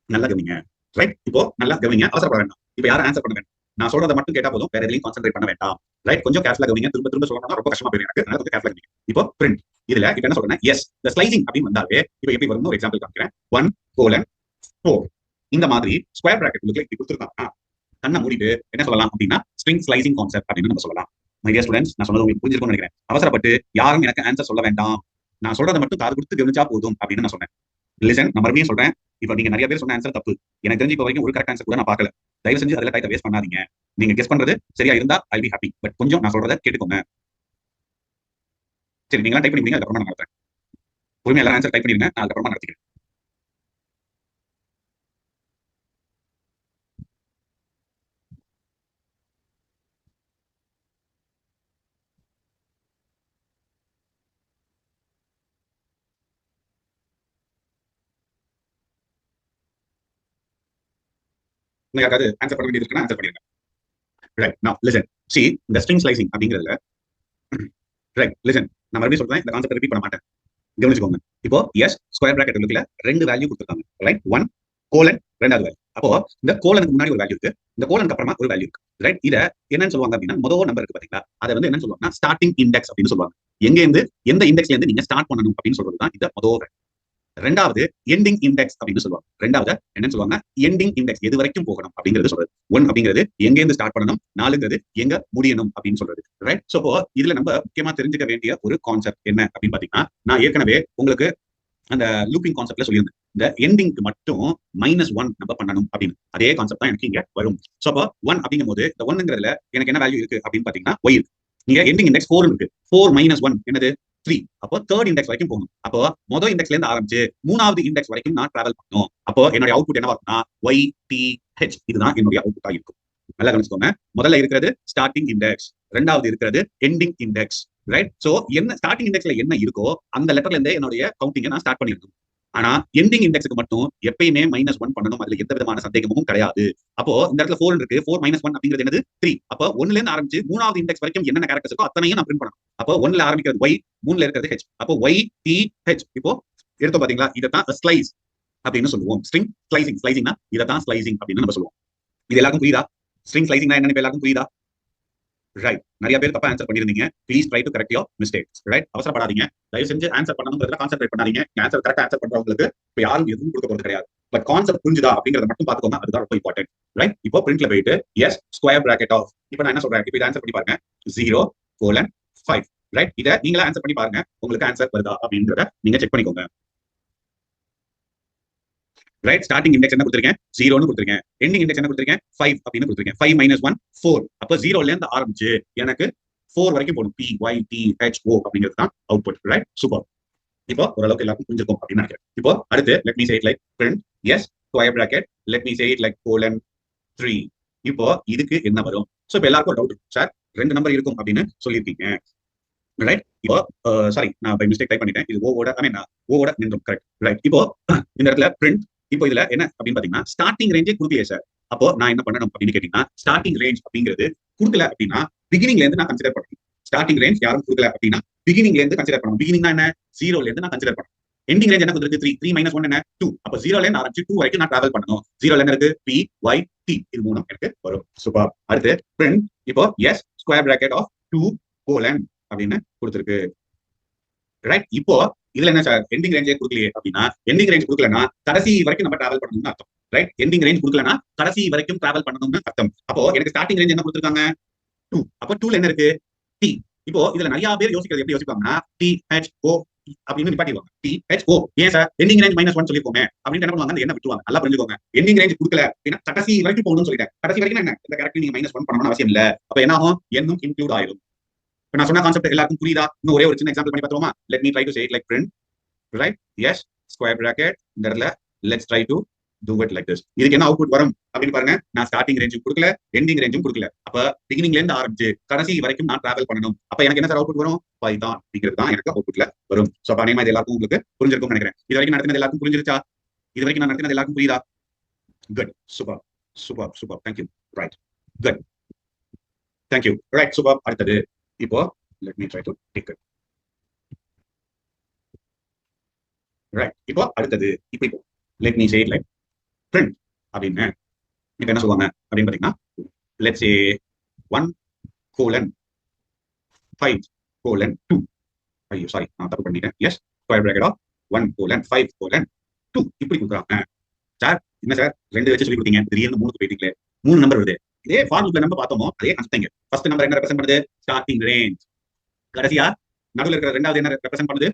நல்லா கவனிங்க. ரைட். இப்போ நல்லா கவனிங்க. அவசரப்பட வேண்டாம். இப்போ யாரும் ஆன்சர் பண்ண வேண்டாம். நான் சொல்றதை மட்டும் கேட்டா போதும். வேற எதையும் கான்சென்ட்ரேட் பண்ண வேண்டாம். ரைட். கொஞ்சம் கேர்ஃபுல்லா கவனிங்க. திரும்ப திரும்ப சொல்லணும்னா ரொம்ப கஷ்டமா போயிடும் எனக்கு. அதனால கொஞ்சம் கேர்ஃபுல்லா கவனிங்க. இப்போ பிரிண்ட். இதுல இப்ப என்ன சொல்றேன்னா எஸ் இந்த ஸ்லைசிங் அப்படின்னு வந்தாலே இப்போ எப்படி வரும்னு ஒரு எக்ஸாம்பிள் காமிக்கிறேன். 1:4 இந்த மாதிரி ஸ்கொயர் பிராக்கெட் உங்களுக்கு இப்படி கொடுத்துருக்காங்க. கண்ணை மூடிட்டு என்ன சொல்லலாம் அப்படின்னா ஸ்ட்ரிங் ஸ்லைசிங் கான்செப்ட் அப்படின்னு நம்ம சொல்லலாம். மை டியர் ஸ்டூடெண்ட்ஸ், நான் சொன்னது உங்களுக்கு புரிஞ்சிருக்கும்னு நினைக்கிறேன். அவசரப்பட்டு யாரும் எனக்கு ஆன்சர் சொல்ல வேண்டாம். நான் சொல்றதை மட்டும் காது கொடுத்து கவனிச்சா போதும் அப்படின்னு நான் சொன்னேன். லிசன், நான் மறுபடியும் சொல்றேன். இப்போ நீங்க நிறைய பேர் சொன்ன ஆன்சர் தப்பு. எனக்கு தெரிஞ்சு இப்போ வரைக்கும் ஒரு கரெக்ட் ஆன்சர் கூட நான் பார்க்கல. தயவு செஞ்சு அதில் டைத்தை வேஸ்ட் பண்ணாதீங்க. நீங்க கெஸ் பண்றது சரியா இருந்தா ஐ பி ஹாப்பி. பட் கொஞ்சம் நான் சொல்றதை கேட்டுக்கோங்க. சரி, நீங்க டைப் பண்ணி முடியுங்க. அதுக்கப்புறமா நான் நடத்துறேன். பொறுமையா எல்லாரும் ஆன்சர் டைப் பண்ணிருங்க. நான் அதுக்கப்புறமா நடத்திக்கிறேன். இன்னும் யாராவது ஆன்சர் பண்ண வேண்டியது இருக்குன்னா ஆன்சர் பண்ணிருங்க. Right now listen. சி இந்த ஸ்ட்ரிங் ஸ்லைசிங் அப்படிங்கிறதுல ரைட் லிசன், நான் மறுபடியும் சொல்றேன், இந்த கான்செப்ட் ரிப்பீட் பண்ண மாட்டேன், கவனிச்சுக்கோங்க. இப்போ எஸ் ஸ்கொயர் பிராக்கெட் இருக்குல்ல, ரெண்டு வேல்யூ கொடுத்துருக்காங்க, ரைட்? ஒன் கோலன், ரெண்டாவது வேல்யூ. அப்போ இந்த கோலனுக்கு முன்னாடி ஒரு வேல்யூ இருக்கு, இந்த கோலனுக்கு அப்புறமா ஒரு வேல்யூ இருக்கு, ரைட்? இத என்னன்னு சொல்லுவாங்க அப்படின்னா, முதல் நம்பர் இருக்கு பாத்தீங்களா, அதை வந்து என்னன்னு சொல்லுவாங்கன்னா ஸ்டார்டிங் இண்டெக்ஸ் அப்படின்னு சொல்லுவாங்க. எங்க இருந்து எந்த இண்டெக்ஸ்ல இருந்து நீங்க ஸ்டார்ட் பண்ணணும் அப்படின்னு சொல்றதுதான் இந்த முதல். ரெண்டாவது எண்டிங் இண்டெக்ஸ் அப்படின்னு சொல்லுவாங்க. ரெண்டாவது என்னன்னு சொல்லுவாங்க, எண்டிங் இண்டெக்ஸ், எது வரைக்கும் போகணும் அப்படிங்கிறது சொல்றது. ஒன் அப்படிங்கிறது எங்க இருந்து ஸ்டார்ட் பண்ணணும், நாலுங்கிறது எங்க முடியணும் அப்படின்னு சொல்றது, ரைட்? சோ இதுல நம்ம முக்கியமா தெரிஞ்சுக்க வேண்டிய ஒரு கான்செப்ட் என்ன அப்படின்னு பாத்தீங்கன்னா, நான் ஏற்கனவே உங்களுக்கு அந்த லூப்பிங் கான்செப்ட்ல சொல்லியிருந்தேன், இந்த எண்டிங்க்கு மட்டும் -1 நம்ம பண்ணணும் அப்படின்னு. அதே கான்செப்ட் தான் எனக்கு இங்க வரும். சோ அப்போ 1 அப்படிங்கும் போது இந்த 1ங்கிறதுல எனக்கு என்ன வேல்யூ இருக்கு அப்படின்னு பாத்தீங்கன்னா y இருக்கு. இங்க எண்டிங் இண்டெக்ஸ் 4 இருக்கு. 4 - 1 என்னது 3. அப்போ தேர்ட் இண்டெக்ஸ் வரைக்கும் போகணும். அப்போ முதல் இண்டெக்ஸ்ல இருந்து ஆரம்பிச்சு மூணாவது இண்டெக்ஸ் வரைக்கும் நான் டிராவல் பண்ணணும். அப்போ என்னோட அவுட்புட் என்ன வரும்னா YTH. இதுதான் என்னுடைய அவுட்புட்டா இருக்கும். நல்லா கவனிச்சுக்கோங்க. முதல்ல இருக்கிறது ஸ்டார்டிங் இண்டெக்ஸ், ரெண்டாவது இருக்கிறது எண்டிங் இண்டெக்ஸ், ரைட்? சோ என்ன ஸ்டார்டிங் இண்டெக்ஸ்ல என்ன இருக்கோ அந்த லெட்டர்ல இருந்தே என்னுடைய கவுண்டிங்கை நான் ஸ்டார்ட் பண்ணிருக்கணும். ஆனா எண்டிங் இண்டெக்ஸ்க்கு மட்டும் எப்பயுமே -1 பண்ணணும். அதுல எந்த விதமான சந்தேகமும் கிடையாது. அப்போ இந்த இடத்துல 4 இருக்கு. 4 - 1 அப்படிங்கிறது என்னது 3. அப்போ 1ல இருந்து ஆரம்பிச்சு மூணாவது இண்டெக்ஸ் வரைக்கும் என்னென்ன கேரக்டர்ஸ் இருக்கோ அத்தனையும் நான் பிரிண்ட் பண்ணணும். அப்போ 1ல ஆரம்பிக்கிறது Y, 3ல இருக்கிறது H. அப்போ YTH. இப்போ எடுத்தோம் பாத்தீங்களா, இதைத்தான் ஸ்லைஸ் அப்படின்னு சொல்லுவோம். String slicing. ஸ்லைசிங்னா இதைத்தான் ஸ்லைசிங் அப்படின்னு நம்ம சொல்லுவோம். இது எல்லாருக்கும் புரியுதா? ஸ்ட்ரிங் ஸ்லைசிங்னா என்னன்னு எல்லாருக்கும் புரியுதா? ரைட். நிறைய பேர் தப்பா ஆன்சர் பண்ணிருந்தீங்க. Please try to correct your mistakes, right? அவசரப்படாதீங்க, தயவு செஞ்சு ஆன்சர் பண்ணணும்ன்றதுல கான்சென்ட்ரேட் பண்ணாதீங்க. ஆன்சர் கரெக்டா ஆன்சர் பண்றவங்களுக்கு இப்ப யாரும் எதுவும் கொடுக்க போறது கிடையாது. பட் கான்செப்ட் புரிஞ்சுதா அப்படிங்கறத மட்டும் பாத்துக்கோங்க, அதுதான் ரொம்ப இம்பார்ட்டன்ட், ரைட்? இப்போ பிரிண்ட்ல போயிட்டு எஸ் ஸ்கொயர் பிராக்கெட் ஆஃப், இப்போ நான் என்ன சொல்றேன், இப்போ இதை ஆன்சர் பண்ணி பாருங்க, 0:5, ரைட்? இதை நீங்களா ஆன்சர் பண்ணி பாருங்க, உங்களுக்கு ஆன்சர் வருதா அப்படின்றத நீங்க செக் பண்ணிக்கோங்க. ரைட்? ஸ்டார்டிங் இண்டெக்ஸ் என்ன கொடுத்திருக்கேன், 0ன்னு கொடுத்திருக்கேன். எண்டிங் இண்டெக்ஸ் என்ன கொடுத்திருக்கேன், 5 அப்படின்னு கொடுத்திருக்கேன். 5 - 1 4. அப்ப 0ல இருந்து ஆரம்பிச்சு எனக்கு 4 வரைக்கும் போடும். PYTHO அப்படிங்கிறது தான் அவுட்புட், ரைட்? சூப்பர். இப்போ ஓரளவுக்கு எல்லாருக்கும் புரிஞ்சிருக்கும் அப்படின்னு நினைக்கிறேன். இப்போ அடுத்து let me say it like print yes square bracket, let me say it like :3. இப்போ இதுக்கு என்ன வரும்? சோ இப்போ எல்லாருக்கும் டவுட் இருக்கும், சார் ரெண்டு நம்பர் இருக்கும் அப்படின்னு சொல்லியிருக்கீங்க, ரைட்? இப்போ சாரி, நான் பை மிஸ்டேக் டைப் பண்ணிட்டேன். இது ஓவோட ஐ மீன் ஓவோட நின்றும், கரெக்ட், ரைட்? இப்போ இந்த இடத்துல பிரிண்ட், இப்போ இதுல என்ன அப்படின்னு பாத்தீங்கன்னா ஸ்டார்டிங் ரேஞ்சே கொடுக்கலையே சார். அப்போ நான் என்ன பண்ணணும் அப்படின்னு கேட்டீங்கன்னா, ஸ்டார்டிங் ரேஞ்ச் அப்படிங்கிறது கொடுக்கல அப்படின்னா பிகினிங்ல இருந்து நான் கன்சிடர் பண்ணணும். ஸ்டார்டிங் ரேஞ்ச் யாரும் கொடுக்கல அப்படின்னா பிகினிங்ல இருந்து கன்சிடர் பண்ணணும். பிகினிங்னா என்ன, 0ல இருந்து நான் கன்சிடர் பண்ணணும். எண்டிங் ரேஞ்ச் என்ன கொடுத்துருக்கு, 3. 3 - 1 என்ன 2. அப்போ 0ல இருந்து ஆரம்பிச்சு 2 வரைக்கும் நான் டிராவல் பண்ணணும். 0ல என்ன இருக்கு, PYT. இது மூணும் எனக்கு வரும். சூப்பர். அடுத்து பிரிண்ட், இப்போ S square bracket of 2 colon அப்படின்னு கொடுத்துருக்கு, ரைட்? இப்போ இதுல என்ன சார், எண்டிங் ரேஞ்சே கொடுக்கலையே அப்படின்னா, எண்டிங் ரேஞ்ச் கொடுக்கலன்னா கடைசி வரைக்கும் நம்ம டிராவல் பண்ணணும்னு அர்த்தம், ரைட்? எண்டிங் ரேஞ்ச் கொடுக்கலன்னா கடைசி வரைக்கும் டிராவல் பண்ணணும்னு அர்த்தம். அப்போ எனக்கு ஸ்டார்டிங் ரேஞ்ச் என்ன கொடுத்துருக்காங்க, 2. அப்போ 2ல என்ன இருக்கு, T. இப்போ இதுல நிறைய பேர் யோசிக்கிறது எப்படி யோசிப்பாங்கன்னா, THO அப்படின்னு நிப்பாட்டிடுவாங்க. THO ஏன் சார் எண்டிங் ரேஞ்ச் -1 சொல்லிருக்கோமே அப்படின்னு என்ன பண்ணுவாங்க, என்ன விட்டுருவாங்க. நல்லா புரிஞ்சுக்கோங்க, எண்டிங் ரேஞ்ச் கொடுக்கல அப்படின்னா கடைசி வரைக்கும் போகணும்னு சொல்லிட்டேன். கடைசி வரைக்கும் என்ன, இந்த கேரக்டர் நீங்க -1 பண்ணணும்னு அவசியம் இல்ல. அப்ப என்ன ஆகும், என்னும் இன்க்ளூட் ஆயிடும். இப்ப நான் சொன்ன கான்செப்ட் எல்லாருக்கும் புரியுதா? இன்னும் ஒரே ஒரு சின்ன எக்ஸாம்பிள் பண்ணி பார்த்துருவோமா? let me try to say it like print, right? yes square bracket, இந்த இடத்துல let's try to do it like this. இதுக்கு என்ன அவுட்புட் வரும் அப்படின்னு பாருங்க. நான் ஸ்டார்டிங் ரேஞ்சும் கொடுக்கல, எண்டிங் ரேஞ்சும் கொடுக்கல. அப்ப பிகினிங்ல இருந்து ஆரம்பிச்சு கடைசி வரைக்கும் நான் டிராவல் பண்ணணும். அப்ப எனக்கு என்ன சார் அவுட்புட் வரும், பைதான் அப்படிங்கிறது தான் எனக்கு அவுட்புட்ல வரும். சோ அப்ப அநேகமா இது எல்லாருக்கும் உங்களுக்கு புரிஞ்சிருக்கும்னு நினைக்கிறேன். இது வரைக்கும் நடத்தினது எல்லாருக்கும் புரிஞ்சிருச்சா? இது வரைக்கும் நான் நடத்தினது எல்லாருக்கும் புரியுதா? Good, super super super, thank you, right, good, thank you, right, super. அடுத்தது இப்போ let me try to take it, right? இப்போ அடுத்தது இப்போ let me say it like print அப்படின்னு இப்ப என்ன சொல்லுவாங்க அப்படின்னு பாத்தீங்கன்னா, let's say 1:5:2. ஐயோ சாரி, நான் தப்பு பண்ணிட்டேன். எஸ் ஸ்கொயர் பிராக்கெட் ஆஃப் 1:5:2 இப்படி கொடுக்குறாங்க. சார் என்ன சார் ரெண்டு வச்சு சொல்லி கொடுத்தீங்க, திடீர்னு 3க்கு போயிட்டீங்களே, 3 நம்பர் வருது. இதே ஃபார்முலா நம்ம பார்த்தோமோ அதே கான்செப்ட். ஃபர்ஸ்ட் நம்பர் என்ன ரெப்ரசென்ட் பண்ணுது, ஸ்டார்டிங் ரேஞ்ச். கடைசியா நடுவில் இருக்கிற ரெண்டாவது என்ன ரெப்ரசென்ட் பண்ணுது,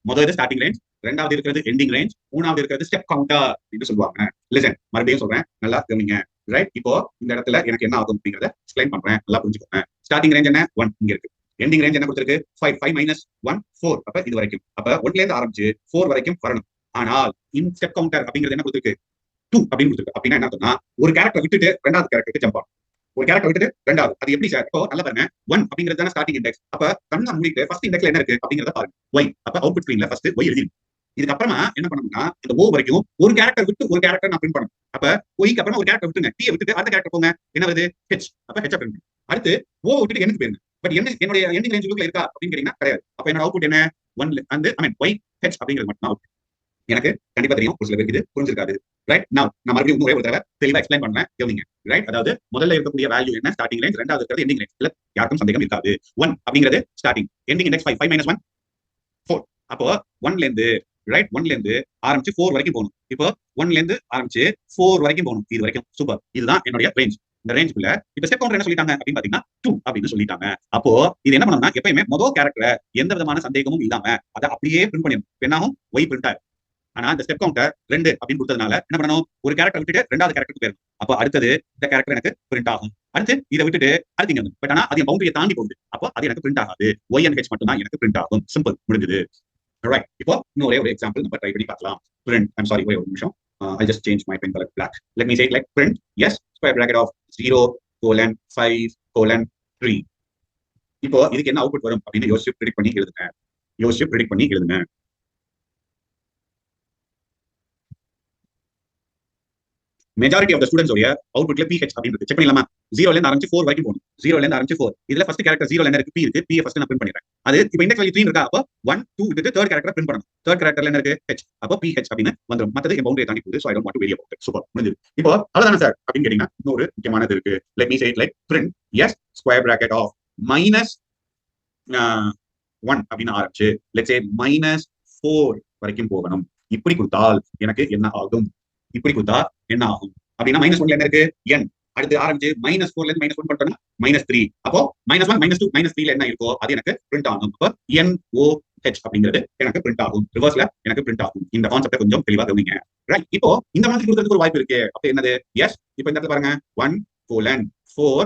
முதல் ஸ்டார்டிங் ரேஞ்ச், ரெண்டாவது இருக்கிறது எண்டிங் ரேஞ்ச், மூணாவது இருக்கிறது ஸ்டெப் கவுண்டர் அப்படின்னு சொல்லுவாங்க. லிசன், மறுபடியும் சொல்றேன், நல்லா கவனிங்க, ரைட்? இப்போ இந்த இடத்துல எனக்கு என்ன ஆகும் அப்படிங்கறத எக்ஸ்பிளைன் பண்றேன், நல்லா புரிஞ்சுக்கோங்க. ஸ்டார்டிங் ரேஞ்ச் என்ன, 1 இங்க இருக்கு. எண்டிங் ரேஞ்ச் என்ன கொடுத்திருக்கு, 5. 5 - 1 4. அப்ப இது வரைக்கும், அப்ப 1ல இருந்து ஆரம்பிச்சு 4 வரைக்கும் வரணும். ஆனால் இன் ஸ்டெப் கவுண்டர் அப்படிங்கிறது என்ன கொடுத்திருக்கு, 2 அப்படின்னு கொடுத்திருக்கு. அப்படின்னா என்ன அர்த்தம்னா, ஒரு கேரக்டர் விட்டுட்டு ரெண்டாவது கேரக்டருக்கு ஜம்ப் ஆகும். ஒரு கேரக்டர் விட்டுட்டு ரெண்டாவது, அது எப்படி சார்? இப்போ நல்லா பாருங்க, 1 அப்படிங்கிறது ஸ்டார்டிங் இண்டெக்ஸ். அப்ப கண்ணா மூடிட்டு ஃபர்ஸ்ட் இண்டெக்ஸ்ல என்ன இருக்கு அப்படிங்கறத பாருங்க, y. அப்ப அவுட்புட் ஸ்கிரீன்ல ஃபர்ஸ்ட் y எழுதிருங்க. இதுக்கப்புறமா என்ன பண்ணணும்னா இந்த ஓ வரைக்கும் ஒரு கேரக்டர் விட்டு ஒரு கேரக்டர் நான் பிரிண்ட் பண்ணணும். அப்ப ஒய்க்கு அப்புறமா ஒரு கேரக்டர் விட்டுங்க, டீ விட்டுட்டு அடுத்த கேரக்டர் போங்க, என்ன வருது ஹெச். அப்ப ஹெச் பிரிண்ட் அடுத்து ஓ விட்டுட்டு எனக்கு போயிருங்க. பட் என்ன என்னுடைய எண்டிங் ரேஞ்ச் இருக்கா அப்படின்னு கேட்டீங்கன்னா கிடையாது. அப்ப என்னோட அவுட்புட் என்ன ஒன்ல வந்து ஐ மீன் ஒய் ஹெச் அப்படிங்கிறது மட்டும் தான். எனக்கு கண்டிப்பா தெரியும் ஒரு சில பேருக்கு இது புரிஞ்சிருக்காது. ரைட் நான் மறுபடியும் ஒரே ஒரு தடவை தெளிவா எக்ஸ்பிளைன் பண்றேன் கவனிங்க. ரைட் அதாவது முதல்ல இருக்கக்கூடிய வேல்யூ என்ன ஸ்டார்டிங் ரேஞ்ச், ரெண்டாவது இருக்கிறது எண்டிங் ரேஞ்ச். இல்ல யாருக்கும் சந்தேகம் இருக்காது. 1 அப்படிங்கிறது ஸ்டார்டிங், எண்டிங் இண்டெக்ஸ் 5 5 - 1 4. அப்போ 1ல இருந்து ரைட் 1ல இருந்து ஆரம்பிச்சு 4 வரைக்கும் போகணும். இப்போ 1ல இருந்து ஆரம்பிச்சு 4 வரைக்கும் போகணும். இது வரைக்கும் சூப்பர். இதுதான் என்னுடைய ரேஞ்ச். இந்த ரேஞ்சுக்குள்ள இப்ப ஸ்டெப் கவுண்டர் என்ன சொல்லிட்டாங்க அப்படின்னு பாத்தீங்கன்னா 2 அப்படின்னு சொல்லிட்டாங்க. அப்போ இது என்ன பண்ணணும்னா எப்பயுமே முதல் கேரக்டர் எந்த விதமான சந்தேகமும் இல்லாம அதை அப்படியே பிரிண்ட் பண்ணிடும். என்னாகும் ஒய் பிரிண்ட். ஆனா இந்த ஸ்டெப் கவுண்டர் 2 அப்படின்னு கொடுத்ததுனால என்ன பண்ணணும், ஒரு கேரக்டர் விட்டுட்டு ரெண்டாவது கேரக்டருக்கு போயிடும். அப்போ அடுத்தது இந்த கேரக்டர் எனக்கு பிரிண்ட் ஆகும். அடுத்து இதை விட்டுட்டு அடுத்து இங்க பட் ஆனா அது பவுண்டரியை தாண்டி போகுது. அப்போ அது எனக்கு பிரிண்ட் ஆகாது. ஒய் அண்ட் ஹெச் மட்டும் தான் எனக்கு பிரிண்ட் ஆகும். சிம்பிள், முடிஞ்சது. ரைட் இப்போ இன்னும் ஒரே ஒரு எக்ஸாம்பிள் நம்ம ட்ரை பண்ணி பார்க்கலாம். print I'm sorry ஒரே ஒரு நிமிஷம். I just changed my pen color black. Let me say it like print yes square bracket of 0:5:3. இப்போ இதுக்கு என்ன அவுட்புட் வரும் அப்படின்னு யோசிச்சு ப்ரெடிக்ட் பண்ணி எழுதுங்க. மெஜாரிட்டி ஆஃப் த ஸ்டூடெண்ட்ஸ் உடைய அவுட்புட்ல பிஹெச் அப்படின்னு செக் பண்ணலாமா? 0ல இருந்து ஆரம்பிச்சு 4 வரைக்கும் போகணும். 0ல இருந்து ஆரம்பிச்சு 4. இதுல ஃபர்ஸ்ட் கேரக்டர் 0ல என்ன இருக்கு, பி இருக்கு. பி ஃபர்ஸ்ட் நான் பிரிண்ட் பண்ணிடுறேன். அது இப்போ இண்டெக்ஸ் வேல்யூ 3 இருக்கா, அப்போ 1 2 விட்டு தேர்ட் கேரக்டர் பிரிண்ட் பண்ணணும். தேர்ட் கேரக்டர்ல என்ன இருக்கு, ஹெச். அப்போ பிஹெச் அப்படின்னு வந்துரும். மத்தது என் பவுண்டரியை தாண்டி போகுது. So I don't want to worry about it. Super, முடிஞ்சது. இப்போ அவ்வளவுதானே சார் அப்படின்னு கேட்டீங்கன்னா இன்னொரு முக்கியமானது இருக்கு. Let me say it like print yes square bracket of -1 அப்படின்னு ஆரம்பிச்சு லெட்ஸ் சே -4 வரைக்கும் போகணும். இப்படி கொடுத்தால் எனக்கு என்ன ஆகும், இப்படி கொடுத்தா என்ன ஆகும் அப்படின்னா -1ல என்ன இருக்கு n. அடுத்து ஆரம்பிச்சு -4ல இருந்து -1 பண்ணிட்டோம்னா -3. அப்போ -1 -2 -3ல என்ன இருக்கோ அது எனக்கு பிரிண்ட் ஆகும். அப்போ NOH அப்படிங்கிறது எனக்கு பிரிண்ட் ஆகும். ரிவர்ஸ்ல எனக்கு பிரிண்ட் ஆகும். இந்த கான்செப்டை கொஞ்சம் தெளிவா கவனிங்க. ரைட் இப்போ இந்த மாதிரி கொடுக்கறதுக்கு ஒரு வாய்ப்பு இருக்கு. அப்ப என்னது எஸ். இப்போ இந்த இடத்துல பாருங்க 1:4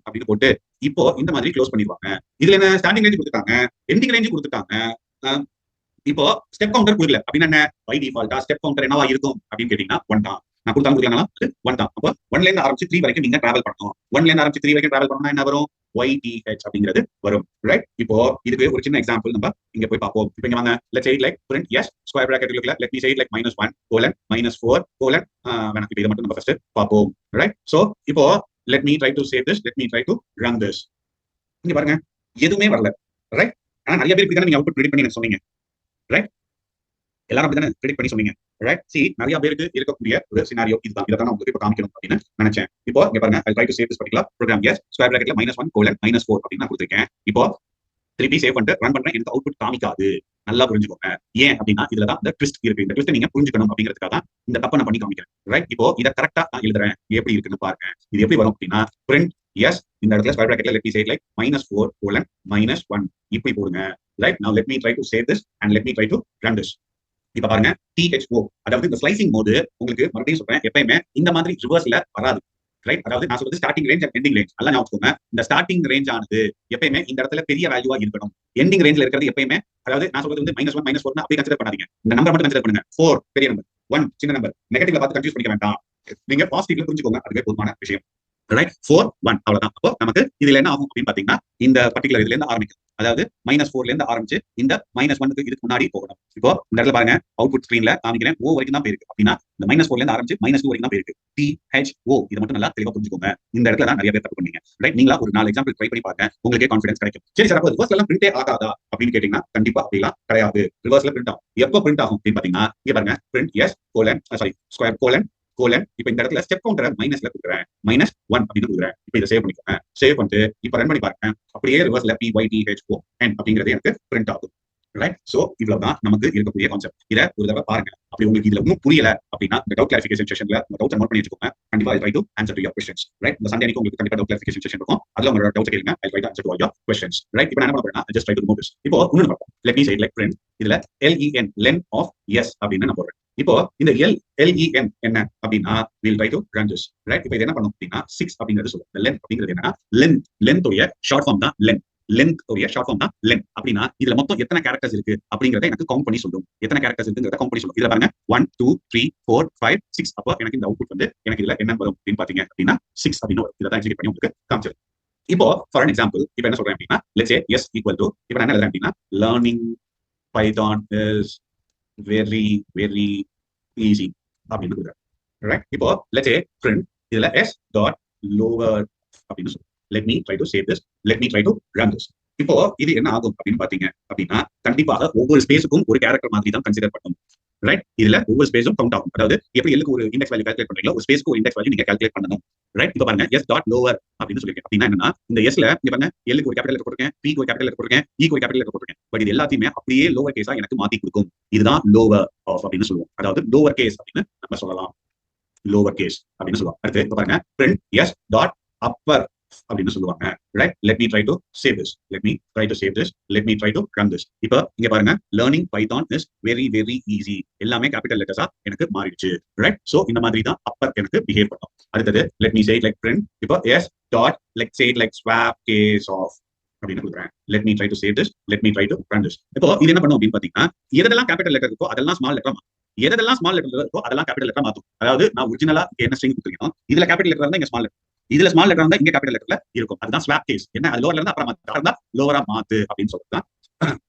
அப்படின்னு போட்டு இப்போ இந்த மாதிரி க்ளோஸ் பண்ணிடுவாங்க. இதுல என்ன ஸ்டார்டிங் ரேஞ்ச் கொடுத்துட்டாங்க, எண்டிங் ரேஞ்ச் கொடுத்துட்டாங்க. இப்போ ஸ்டெப் கவுண்டர் கொடுக்கல அப்படின்னா என்ன, பை டிஃபால்ட்டா ஸ்டெப் கவுண்டர் என்னவா இருக்கும் அப்படின்னு கேட்டீங்கன்னா 1 தான். நான் கொடுத்தாலும் கொடுக்கலாம், அது 1 தான். அப்போ 1ல இருந்து ஆரம்பிச்சு 3 வரைக்கும் நீங்க டிராவல் பண்ணணும். 1ல இருந்து ஆரம்பிச்சு 3 வரைக்கும் டிராவல் பண்ணா என்ன வரும், YTH அப்படிங்கிறது வரும். ரைட் இப்போ இதுக்கு ஒரு சின்ன எக்ஸாம்பிள் நம்ம இங்க போய் பார்ப்போம். இப்போ இங்க வாங்க, let's say it like print yes square bracket இருக்குல, let me say it like -1:4 வேணா இதை மட்டும் நம்ம ஃபர்ஸ்ட் பார்ப்போம். ரைட் சோ இப்போ let me try to save this, let me try to run this. இங்க பாருங்க எதுவுமே வரல. ரைட் ஆனா நிறைய பேர் இப்படி நீங்க அவுட்புட் ப்ரெடிக்ட் பண்ணி எனக்கு சொன்னீங்க. ரைட் எல்லாரும் அப்படிதானே ப்ரெடிக்ட் பண்ணி சொன்னீங்க. ரைட் சி நிறைய பேருக்கு இருக்கக்கூடிய ஒரு சினாரியோ இதுதான். இதை தான் நான் உங்களுக்கு இப்போ காமிக்கணும் அப்படின்னு நினைச்சேன். இப்போ இங்க பாருங்க I try to save this particular program. yes square பிராக்கெட்ல -1:4 அப்படின்னு நான் கொடுத்திருக்கேன். இப்போ திருப்பி சேவ் பண்ணிட்டு ரன் பண்றேன். எனக்கு அவுட்புட் காமிக்காது. நல்லா புரிஞ்சுக்கோங்க. ஏன் அப்படின்னா இதுலதான் இந்த ட்விஸ்ட் இருக்கு. இந்த ட்விஸ்ட் நீங்க புரிஞ்சுக்கணும் அப்படிங்கிறதுக்காக தான் இந்த தப்பை நான் பண்ணி காமிக்கிறேன். ரைட் இப்போ இதை கரெக்டா நான் எழுதுறேன், எப்படி இருக்குன்னு பாருங்க. இது எப்படி வரும் அப்படின்னா print yes இந்த இடத்துல ஸ்கொயர் பிராக்கெட்ல let me say it like -4:-1 இப்படி போடுங்க. Right now let me try to save this and let me try to run this. இப்ப பாருங்க THO அதாவது இந்த ஸ்லைசிங் போது உங்களுக்கு மறுபடியும் சொல்றேன் எப்பயுமே இந்த மாதிரி ரிவர்ஸ்ல வராது. ரைட் அதாவது நான் சொல்றது starting range and ending range நல்லா ஞாபகம். இந்த ஸ்டார்டிங் ரேஞ்ச் ஆனது எப்பயுமே இந்த இடத்துல பெரிய வேல்யூவா இருக்கணும். எண்டிங் ரேஞ்ச்ல இருக்கிறது எப்பயுமே, அதாவது நான் சொல்றது வந்து -1 -4 அப்படி கன்சிடர் பண்ணாதீங்க. இந்த நம்பர் மட்டும் கன்சிடர் பண்ணுங்க. 4 பெரிய நம்பர், 1 சின்ன நம்பர். நெகட்டிவ்ல பார்த்து கன்ஃபியூஸ் பண்ணிக்க வேண்டாம். நீங்க பாசிட்டிவ்ல புரிஞ்சுக்கோங்க, அதுவே போதுமான விஷயம். ரைட் 4 1 அவ்வளவுதான். அப்போ நமக்கு இதுல என்ன ஆகும் அப்படின்னு பாத்தீங்கன்னா இந்த பர்டிகுலர் இதுல இருந்து ஆரம்பிக்கும். அதாவது -4ல இருந்து ஆரம்பிச்சு இந்த -1க்கு இதுக்கு முன்னாடி போகணும். இப்போ இந்த இடத்துல பாருங்க அவுட்புட் ஸ்கிரீன்ல காமிக்கிறேன் O வரைக்கும் தான் போயிருக்கு. அப்படின்னா இந்த -4ல இருந்து ஆரம்பிச்சு -2 வரைக்கும் தான் போயிருக்கு. THO இதை மட்டும் நல்லா தெளிவா புரிஞ்சுக்கோங்க. இந்த இடத்துல தான் நிறைய பேர் தப்பு பண்ணீங்க. ரைட் நீங்களா ஒரு 4 எக்ஸாம்பிள் ட்ரை பண்ணி பாருங்க, உங்களுக்கே கான்ஃபிடன்ஸ் கிடைக்கும். சரி சார் அப்போ ரிவர்ஸ்ல எல்லாம் பிரிண்டே ஆகாதா அப்படின்னு கேட்டீங்கன்னா கண்டிப்பா அப்படிலாம் கிடையாது. ரிவர்ஸ்ல பிரிண்ட் ஆகும். எப்போ பிரிண்ட் ஆகும் அப்படின்னு பாத்தீங்கன்னா இங்க பாருங்க print yes ஸ்கொயர் கோலன் இப்ப இந்த இடத்துல ஸ்டெப் கவுண்டரை மைனஸ்ல கொடுக்குறேன், -1 அப்படின்னு கொடுக்குறேன். இப்ப இதை சேவ் பண்ணிக்கோங்க. சேவ் பண்ணிட்டு இப்ப ரன் பண்ணி பாருங்க, அப்படியே ரிவர்ஸ்ல PYTHO அப்படிங்கிறது எனக்கு பிரிண்ட் ஆகும். ரைட் சோ இவ்வளவுதான் நமக்கு இருக்கக்கூடிய கான்செப்ட். இதை ஒரு தடவை பாருங்க. அப்படி உங்களுக்கு இதுல இன்னும் புரியல அப்படின்னா இந்த டவுட் கிளாரிஃபிகேஷன் செஷன்ல உங்க டவுட் நோட் பண்ணி வச்சுக்கோங்க. கண்டிப்பா I try to answer to your questions. Right இந்த சண்டே அன்னைக்கு உங்களுக்கு கண்டிப்பா டவுட் கிளாரிஃபிகேஷன் செஷன் இருக்கும். அதுல உங்களோட டவுட் கேளுங்க. I try to answer to all your questions. Right இப்போ நான் என்ன பண்ண போறேன்னா just try to remove this. இப்போ இன்னொரு பார்ப்போம். let me say it like print இதுல len of yes அப்படின்னு நான் போடுறேன். இப்போ இந்த LEN என்ன அப்படின்னா we'll try to run this. Right இப்போ இது என்ன பண்ணும் அப்படின்னா 6 அப்படிங்கிறது சொல்லுங்க. இந்த length அப்படிங்கிறது என்னன்னா length உடைய ஷார்ட் ஃபார்ம் தான் length உடைய ஷார்ட் ஃபார்ம் தான் length. அப்படின்னா இதுல மொத்தம் எத்தனை கேரக்டர்ஸ் இருக்கு அப்படிங்கறத எனக்கு கவுண்ட் பண்ணி சொல்லும். எத்தனை கேரக்டர்ஸ் இருக்குங்கறத கவுண்ட் பண்ணி சொல்லும். இதுல பாருங்க 1 2 3 4 5 6. அப்போ எனக்கு இந்த அவுட்புட் வந்து எனக்கு இதுல என்ன வரும் அப்படின்னு பாத்தீங்க அப்படின்னா 6 அப்படின்னு வரும். இதை தான் எக்ஸிக்யூட் பண்ணி உங்களுக்கு காமிச்சிடும். இப்போ ஃபார் an எக்ஸாம்பிள் இப்போ என்ன சொல்றேன் அப்படின்னா let's say yes equal to இப்போ நான் என்ன எழுதுறேன் அப்படின்னா learning Python is very very easy அப்படின்னு கொடுக்குறேன். ரைட், இப்போ லெட்ஸ் சே பிரிண்ட் இதுல எஸ் டாட் லோவர் அப்படின்னு சொல்லுவோம். Let me try to save this, let me try to run this. இப்போ இது என்ன ஆகும் அப்படின்னு பாத்தீங்க அப்படின்னா, கண்டிப்பாக ஒவ்வொரு ஸ்பேஸுக்கும் ஒரு கேரக்டர் மாதிரி தான் கன்சிடர் பண்ணும். ரைட், இதுல ஒவ்வொரு ஸ்பேஸும் கவுண்ட் ஆகும். அதாவது எப்படி எல்லுக்கு ஒரு இண்டெக்ஸ் வேல்யூ கால்குலேட் பண்றீங்களோ, ஒரு ஸ்பேஸ்க்கு ஒரு இண்டெக்ஸ் வேல்யூ நீங்க கால்குலேட் பண்ணணும். ரைட், இப்போ பாருங்க எஸ் டாட் லோவர் அப்படின்னு சொல்லிருக்கேன். அப்படின்னா என்னன்னா, இந்த எஸ்ல இங்க பாருங்க எல்லுக்கு ஒரு கேபிட்டல் லெட்டர் போட்டிருக்கேன், பிக்கு ஒரு கேபிட்டல் லெட்டர் போட்டிருக்கேன், ஈக்கு ஒரு கேபிட்டல் லெட்டர் போட்டிருக்கேன். பட் இது எல்லாத்தையுமே அப்படியே லோவர் கேஸா எனக்கு மாத்தி கொடுக்கும். இதுதான் லோவர் ஆஃப் அப்படின்னு சொல்லுவோம். அதாவது லோவர் கேஸ் அப்படின்னு நம்ம சொல்லலாம். லோவர் கேஸ் அப்படின்னு சொல்லுவாங்க. அடுத்து இப்போ பாருங்க print s டாட் அப்பர் அப்படின்னு சொல்லுவாங்க. Right, let me try to save this, let me try to save this, let me try to run this. இப்போ இங்க பாருங்க learning Python is very very easy. எல்லாமே கேபிட்டல் லெட்டர்ஸா எனக்கு மாறிடுச்சு. ரைட், சோ இந்த மாதிரி தான் அப்பர் எனக்கு பிஹேவ் பண்ணும். அடுத்தது let me say it like print இப்போ s dot like say it like swap case of அப்படின்னு கொடுக்குறேன். Let me try to save this, let me try to run this. இப்போ இது என்ன பண்ணும் அப்படின்னு பாத்தீங்கன்னா, எதெல்லாம் கேபிட்டல் லெட்டர் இருக்கோ அதெல்லாம் ஸ்மால் லெட்டர், எதெல்லாம் ஸ்மால் லெட்டர் இருக்கோ அதெல்லாம் கேபிட்டல் லெட்டர் மாத்தும். அதாவது நான் ஒரிஜினலா என்ன ஸ்ட்ரிங் கொடுத்துருக்கோம், இதுல கேபிட்டல் லெட்டர் இருந்தா இங்க ஸ்மால் லெட்டர், இதுல ஸ்மால் லெட்டர் இருந்தா இங்க கேபிட்டல் லெட்டர்ல இருக்கும். அதுதான் ஸ்வாப் கேஸ். என்ன அது லோவர்ல இருந்து அப்புறம் மாத்து, லோவரா மாத்து அப்படின்னு சொல்லிட்டு.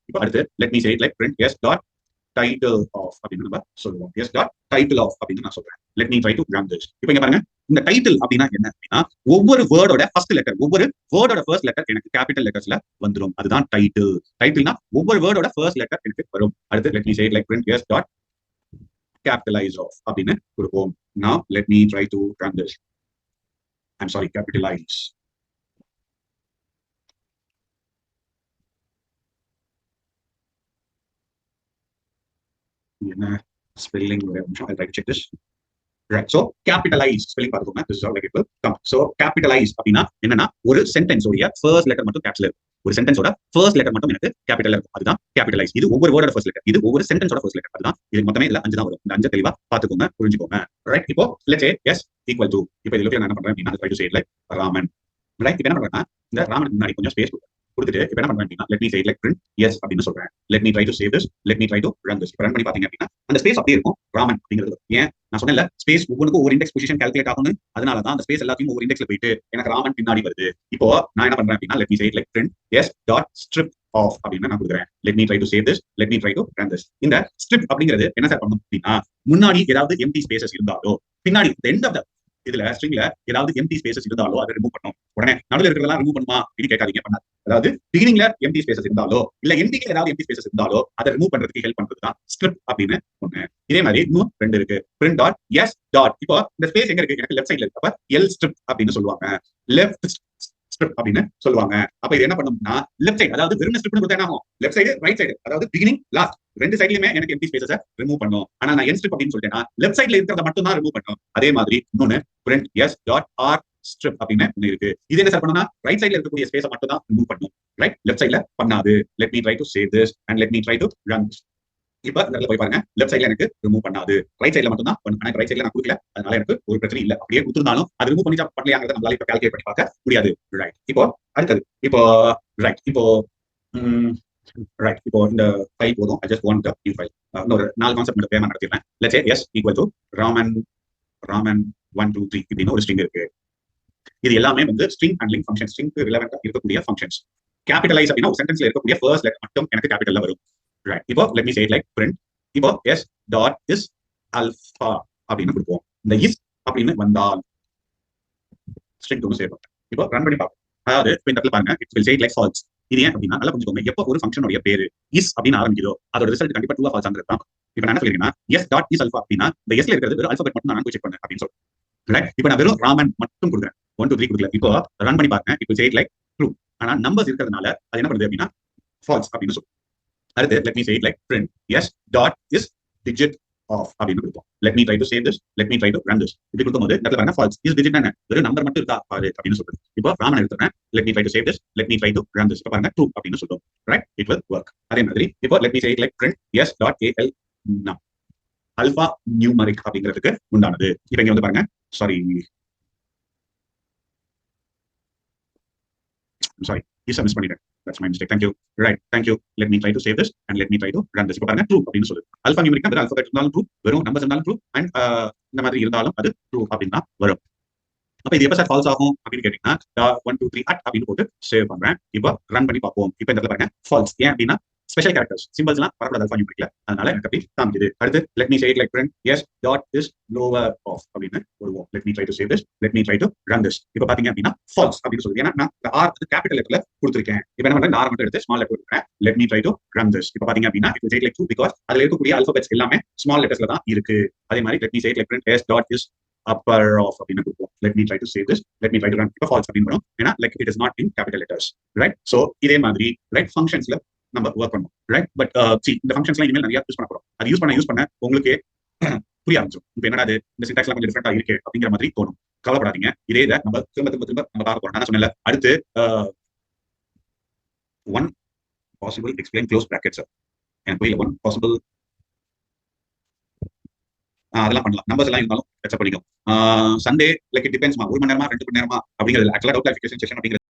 இப்போ அடுத்து let me say it like print s dot title of அப்படின்னு நம்ம சொல்லுவோம். எஸ் டாட் டைட்டில் ஆஃப் அப்படின்னு நான் சொல்றேன். Let me try to run this. இப்போ இங்க பாருங்க இந்த டைட்டில் அப்படின்னா என்ன அப்படின்னா, ஒவ்வொரு வேர்டோட ஃபர்ஸ்ட் லெட்டர், ஒவ்வொரு வேர்டோட ஃபர்ஸ்ட் லெட்டர் எனக்கு கேபிட்டல் லெட்டர்ஸ்ல வந்துடும். அதுதான் டைட்டில். டைட்டில்னா ஒவ்வொரு வேர்டோட ஃபர்ஸ்ட் லெட்டர் எனக்கு வரும். அடுத்து let me say it like print s dot capitalize off அப்படின்னு கொடுப்போம். Now let me try to run this. I'm sorry, capitalize. என்ன spelling, I'll try to check this. Right. So capitalize spelling பார்த்துக்கோங்க. This is how like it will come. So capitalize அப்படின்னா என்னன்னா, ஒரு sentence உடைய first letter மட்டும் கேப்ஸ்ல இருக்கும். ஒரு சென்டென்ஸோட first letter மட்டும் எனக்கு கேபிட்டல் இருக்கும். அதுதான் கேபிட்டலைஸ். இது ஒவ்வொரு வேர்டோட ஃபர்ஸ்ட் லெட்டர், இது ஒவ்வொரு சென்டென்ஸோட ஃபர்ஸ்ட் லெட்டர். அதுதான் இது மொத்தமே இல்ல 5 தான் வரும். இந்த 5 தெளிவா பாத்துக்கோங்க, புரிஞ்சுக்கோங்க. ரைட், இப்போ let's say s equal to, இப்போ இதுல நான் என்ன பண்றேன் அப்படின்னா, try to say it like Raman. Right, இப்போ என்ன பண்றேன்னா, இந்த ராமனுக்கு முன்னாடி கொஞ்சம் ஸ்பேஸ் கொடுத்துட்டு இப்போ என்ன பண்றேன் அப்படின்னா, let me say it like print yes அப்படின்னு சொல்றேன். Let me try to save this, let me try to run this. இப்போ ரன் பண்ணி பாத்தீங்க அப்படின்னா அந்த ஸ்பேஸ் அப்படியே இருக்கும் ராமன் அப்படிங்கிறது. ஏன் நான் சொன்னேன்ல, ஸ்பேஸ் ஒவ்வொன்றுக்கும் ஒரு இண்டெக்ஸ் பொசிஷன் கால்குலேட் ஆகும். அதனால தான் அந்த ஸ்பேஸ் எல்லாத்தையும் ஒரு இண்டெக்ஸ்ல போயிட்டு எனக்கு ராமன் பின்னாடி வருது. இப்போ நான் என்ன பண்றேன் அப்படின்னா, let me say it like print yes dot strip of அப்படின்னு நான் கொடுக்குறேன். Let me try to save this, let me try to run this. இந்த ஸ்ட்ரிப் அப்படிங்கிறது என்ன சார் பண்ணும் அப்படின்னா, முன்னாடி ஏதாவது எம்டி ஸ்பேசஸ் இருந்தாலோ, பின்னாடி எண்ட் ஆஃப் த இதுல ஸ்ட்ரிங்ல ஏதாவது எம்டி ஸ்பேசஸ் இருந்தாலோ அதை ரிமூவ் பண்ணும். உடனே நடுவில் இருக்கிறதெல்லாம் ரிமூவ் பண்ணுமா அப்படின்னு கேட்காதீங்க, பண்ணாது. அதாவது பிகினிங்ல எம்டி ஸ்பேசஸ் இருந்தாலோ இல்ல எண்டிங்ல ஏதாவது எம்டி ஸ்பேசஸ் இருந்தாலோ அதை ரிமூவ் பண்றதுக்கு ஹெல்ப் பண்றது தான் ஸ்ட்ரிப் அப்படின்னு ஒண்ணு. இதே மாதிரி இன்னும் 2 இருக்கு. print டாட் எஸ் டாட், இப்போ இந்த ஸ்பேஸ் எங்க இருக்கு, எனக்கு லெஃப்ட் சைட்ல இருக்கு. அப்ப எல் ஸ்ட்ரிப் அப்படின்னு சொல்லுவாங்க, லெஃப்ட் ஸ்ட்ரிப் அப்படின்னு சொல்லுவாங்க. அப்ப இது என்ன பண்ணும்னா, லெஃப்ட் சைடு, அதாவது வெறும் ஸ்ட்ரிப்னு கொடுத்தா என்ன ஆகும், லெஃப்ட் சைடு ரைட் சைடு, அதாவது பிகினிங் லாஸ்ட் ரெண்டு சைட்லயுமே எனக்கு எம்டி ஸ்பேசஸ் ரிமூவ் பண்ணும். ஆனா நான் என் ஸ்ட்ரிப் அப்படின்னு சொல்லிட்டேன்னா லெஃப்ட் சைட்ல இருக்கிறத மட்டும் தான் ரிமூவ் பண்ணும். அதே மாதிரி இன்னொன்னு print yes dot R strip அப்படின்னு ஒண்ணு இருக்கு. இது என்ன சார் பண்ணா, ரைட் சைட்ல இருக்கக்கூடிய ஸ்பேஸை மட்டும் தான் ரிமூவ் பண்ணும். ரைட், லெஃப்ட் சைட்ல பண்ணாது. Let me try to save this and let me try to run. இப்ப இந்த இடத்துல போய் பாருங்க, லெஃப்ட் சைட்ல எனக்கு ரிமூவ் பண்ணாது, ரைட் சைட்ல மட்டும் தான் பண்ணும். ஆனா ரைட் சைட்ல நான் கொடுக்கல, அதனால எனக்கு ஒரு பிரச்சனை இல்ல. அப்படியே கொடுத்திருந்தாலும் அது ரிமூவ் பண்ணி பண்ணலையாங்கிறத நம்மளால இப்ப கால்குலேட் பண்ணி பார்க்க முடியாது. ரைட், இப்போ அடுத்தது, இப்போ ரைட், இப்போ ரைட், இப்போ இந்த ஃபைல் போதும். I just want the new file. இன்னொரு 4 கான்செப்ட் மட்டும் பேமெண்ட் நடத்திடுறேன். let's say s equal to Raman 1 2 3 இப்படின்னு ஒரு ஸ்ட்ரிங் இருக்கு. இது எல்லாமே வந்து ஸ்ட்ரிங் ஹேண்ட்லிங் ஃபங்க்ஷன், ஸ்ட்ரிங்க்கு ரிலவெண்டா இருக்கக்கூடிய ஃபங்க்ஷன்ஸ். கேபிட்டலைஸ் அப்படின்னா ஒரு சென்டென்ஸ்ல இருக்கக்கூடிய ஃபர்ஸ்ட் லெட்டர் மட்டும் எனக்கு கேபிட்டல்ல வரும். ரைட், இப்போ let me say it like print இப்போ s டாட் is alpha அப்படின்னு கொடுப்போம். இந்த is அப்படின்னு வந்தால் ஸ்ட்ரிங் ஒன்று சேவ் பண்ணுறேன். இப்போ ரன் பண்ணி பார்ப்போம். அதாவது இப்போ இந்த இடத்துல பாருங்க, it will say it like false. இது ஏன் அப்படின்னா, நல்லா புரிஞ்சுக்கோங்க, எப்போ ஒரு ஃபங்க்ஷனுடைய பேரு is அப்படின்னு ஆரம்பிக்குதோ அதோட ரிசல்ட் கண்டிப்பா ட்ரூ ஆ ஃபால்ஸ் தான். இப்போ நான் என்ன சொல்லிருக்கேன்னா, s டாட் is alpha அப்படின்னா இந்த sல இருக்கிறது வெறும் ஆல்பபெட் மட்டும் நான் போய் செக் பண்ணேன் அப்படின்னு சொல்றேன். ரைட், இப்போ நான் வெறும் ராமன் மட்டும் கொடுக்குறேன், 1 2 3 கொடுக்கல. இப்போ ரன் பண்ணி பாருங்க, it will say it like true. ஆனா நம்பர்ஸ் இருக்கிறதுனால அது என்ன பண்ணுது அப்படின்னா false அப்படின்னு சொல்லுவோம். அடுத்து let me say it like print yes dot is digit of அப்படின்னு கொடுப்போம். let me try to save this, let me try to run this. இப்படி கொடுக்கும்போது இந்த இடத்துல பாருங்க false, is digit என்ன, வெறும் நம்பர் மட்டும் இருக்கா பாரு அப்படின்னு சொல்றது. இப்போ ராமன் எடுத்துறேன், let me try to save this, let me try to run this. இப்போ பாருங்க true அப்படின்னு சொல்றோம். Right, it will work. அதே மாதிரி இப்போ let me say it like print yes dot al num alpha numeric அப்படிங்கிறதுக்கு உண்டானது. இப்போ இங்க வந்து பாருங்க, சாரி is மிஸ் பண்ணிட்டேன். That's my mistake. Thank you. Right. Thank you. Let me try to save this and let me try to run this. இப்போ பாருங்க true அப்படின்னு சொல்லுது. alpha numeric வெறும் alphabet இருந்தாலும் true, வெறும் numbers இருந்தாலும் true and இந்த மாதிரி இருந்தாலும் அது true அப்படின்னு தான் வரும். அப்ப இது எப்ப சார் ஃபால்ஸ் ஆகும் அப்படின்னு கேட்டீங்கன்னா 1 2 3 அப்படின்னு போட்டு சேவ் பண்றேன். இப்போ ரன் பண்ணி பார்ப்போம். இப்போ இந்த இடத்துல பாருங்க false. ஏன் அப்படின்னா ஸ்பெஷல் கேரக்டர்ஸ் சிம்பிள்ஸ்லாம் வரக்கூடாது அல்ஃபா நியூமரிக்ல, அதனால எனக்கு அப்படி காமிக்குது. அடுத்து let me say it like print S dot is lower of அப்படின்னு வருவோம். Let me try to save this, let me try to run this. இப்போ பாத்தீங்க அப்படின்னா ஃபால்ஸ் அப்படின்னு சொல்லுது. ஏன்னா நான் ஆர் கேபிட்டல் லெட்டர்ல கொடுத்துருக்கேன். இப்போ என்ன பண்றேன், ஆர் மட்டும் எடுத்து ஸ்மால் லெட்டர் கொடுக்குறேன். Let me try to run this. இப்போ பாத்தீங்க அப்படின்னா it will take like 2 because அதுல இருக்கக்கூடிய ஆல்பபெட்ஸ் எல்லாமே ஸ்மால் லெட்டர்ஸ்ல தான் இருக்கு. அதே மாதிரி let me say it like print S dot is upper of அப்படின்னு கொடுப்போம். let me try to save this, let me try to run. இப்போ false அப்படின்னு வரும், ஏன்னா like it is not in capital letters, right? so இதே மாதிரி right functionsல நம்ம work பண்ணுவோம், right? பட் see இந்த functionsலாம் இனிமேல் நிறைய யூஸ் பண்ண போறோம். அது யூஸ் பண்ண உங்களுக்கு புரிய ஆரம்பிச்சிடும். இப்போ என்னடா அது இந்த சின்டாக்ஸ்லாம் கொஞ்சம் டிஃபரெண்டா இருக்கு அப்படிங்கிற மாதிரி தோணும். கவலைப்படாதீங்க, இதே இதை நம்ம திரும்ப நம்ம பார்க்க போறோம். நான் சொன்னேன்ல, அடுத்து one possible explain close brackets எனக்கு புரியல. one possible அதெல்லாம் பண்ணலாம். நம்பர்ஸ் எல்லாம் இருந்தாலும் அக்செப்ட் பண்ணிக்கும். சண்டே லைக் இட் டிபெண்ட்ஸ்மா, 1 மணி நேரமா 2 மணி நேரமா அப்படிங்கிறது ஆக்சுவலா டவுட் கிளாரிஃபிகேஷன் செஷன் அப்படிங்கிறது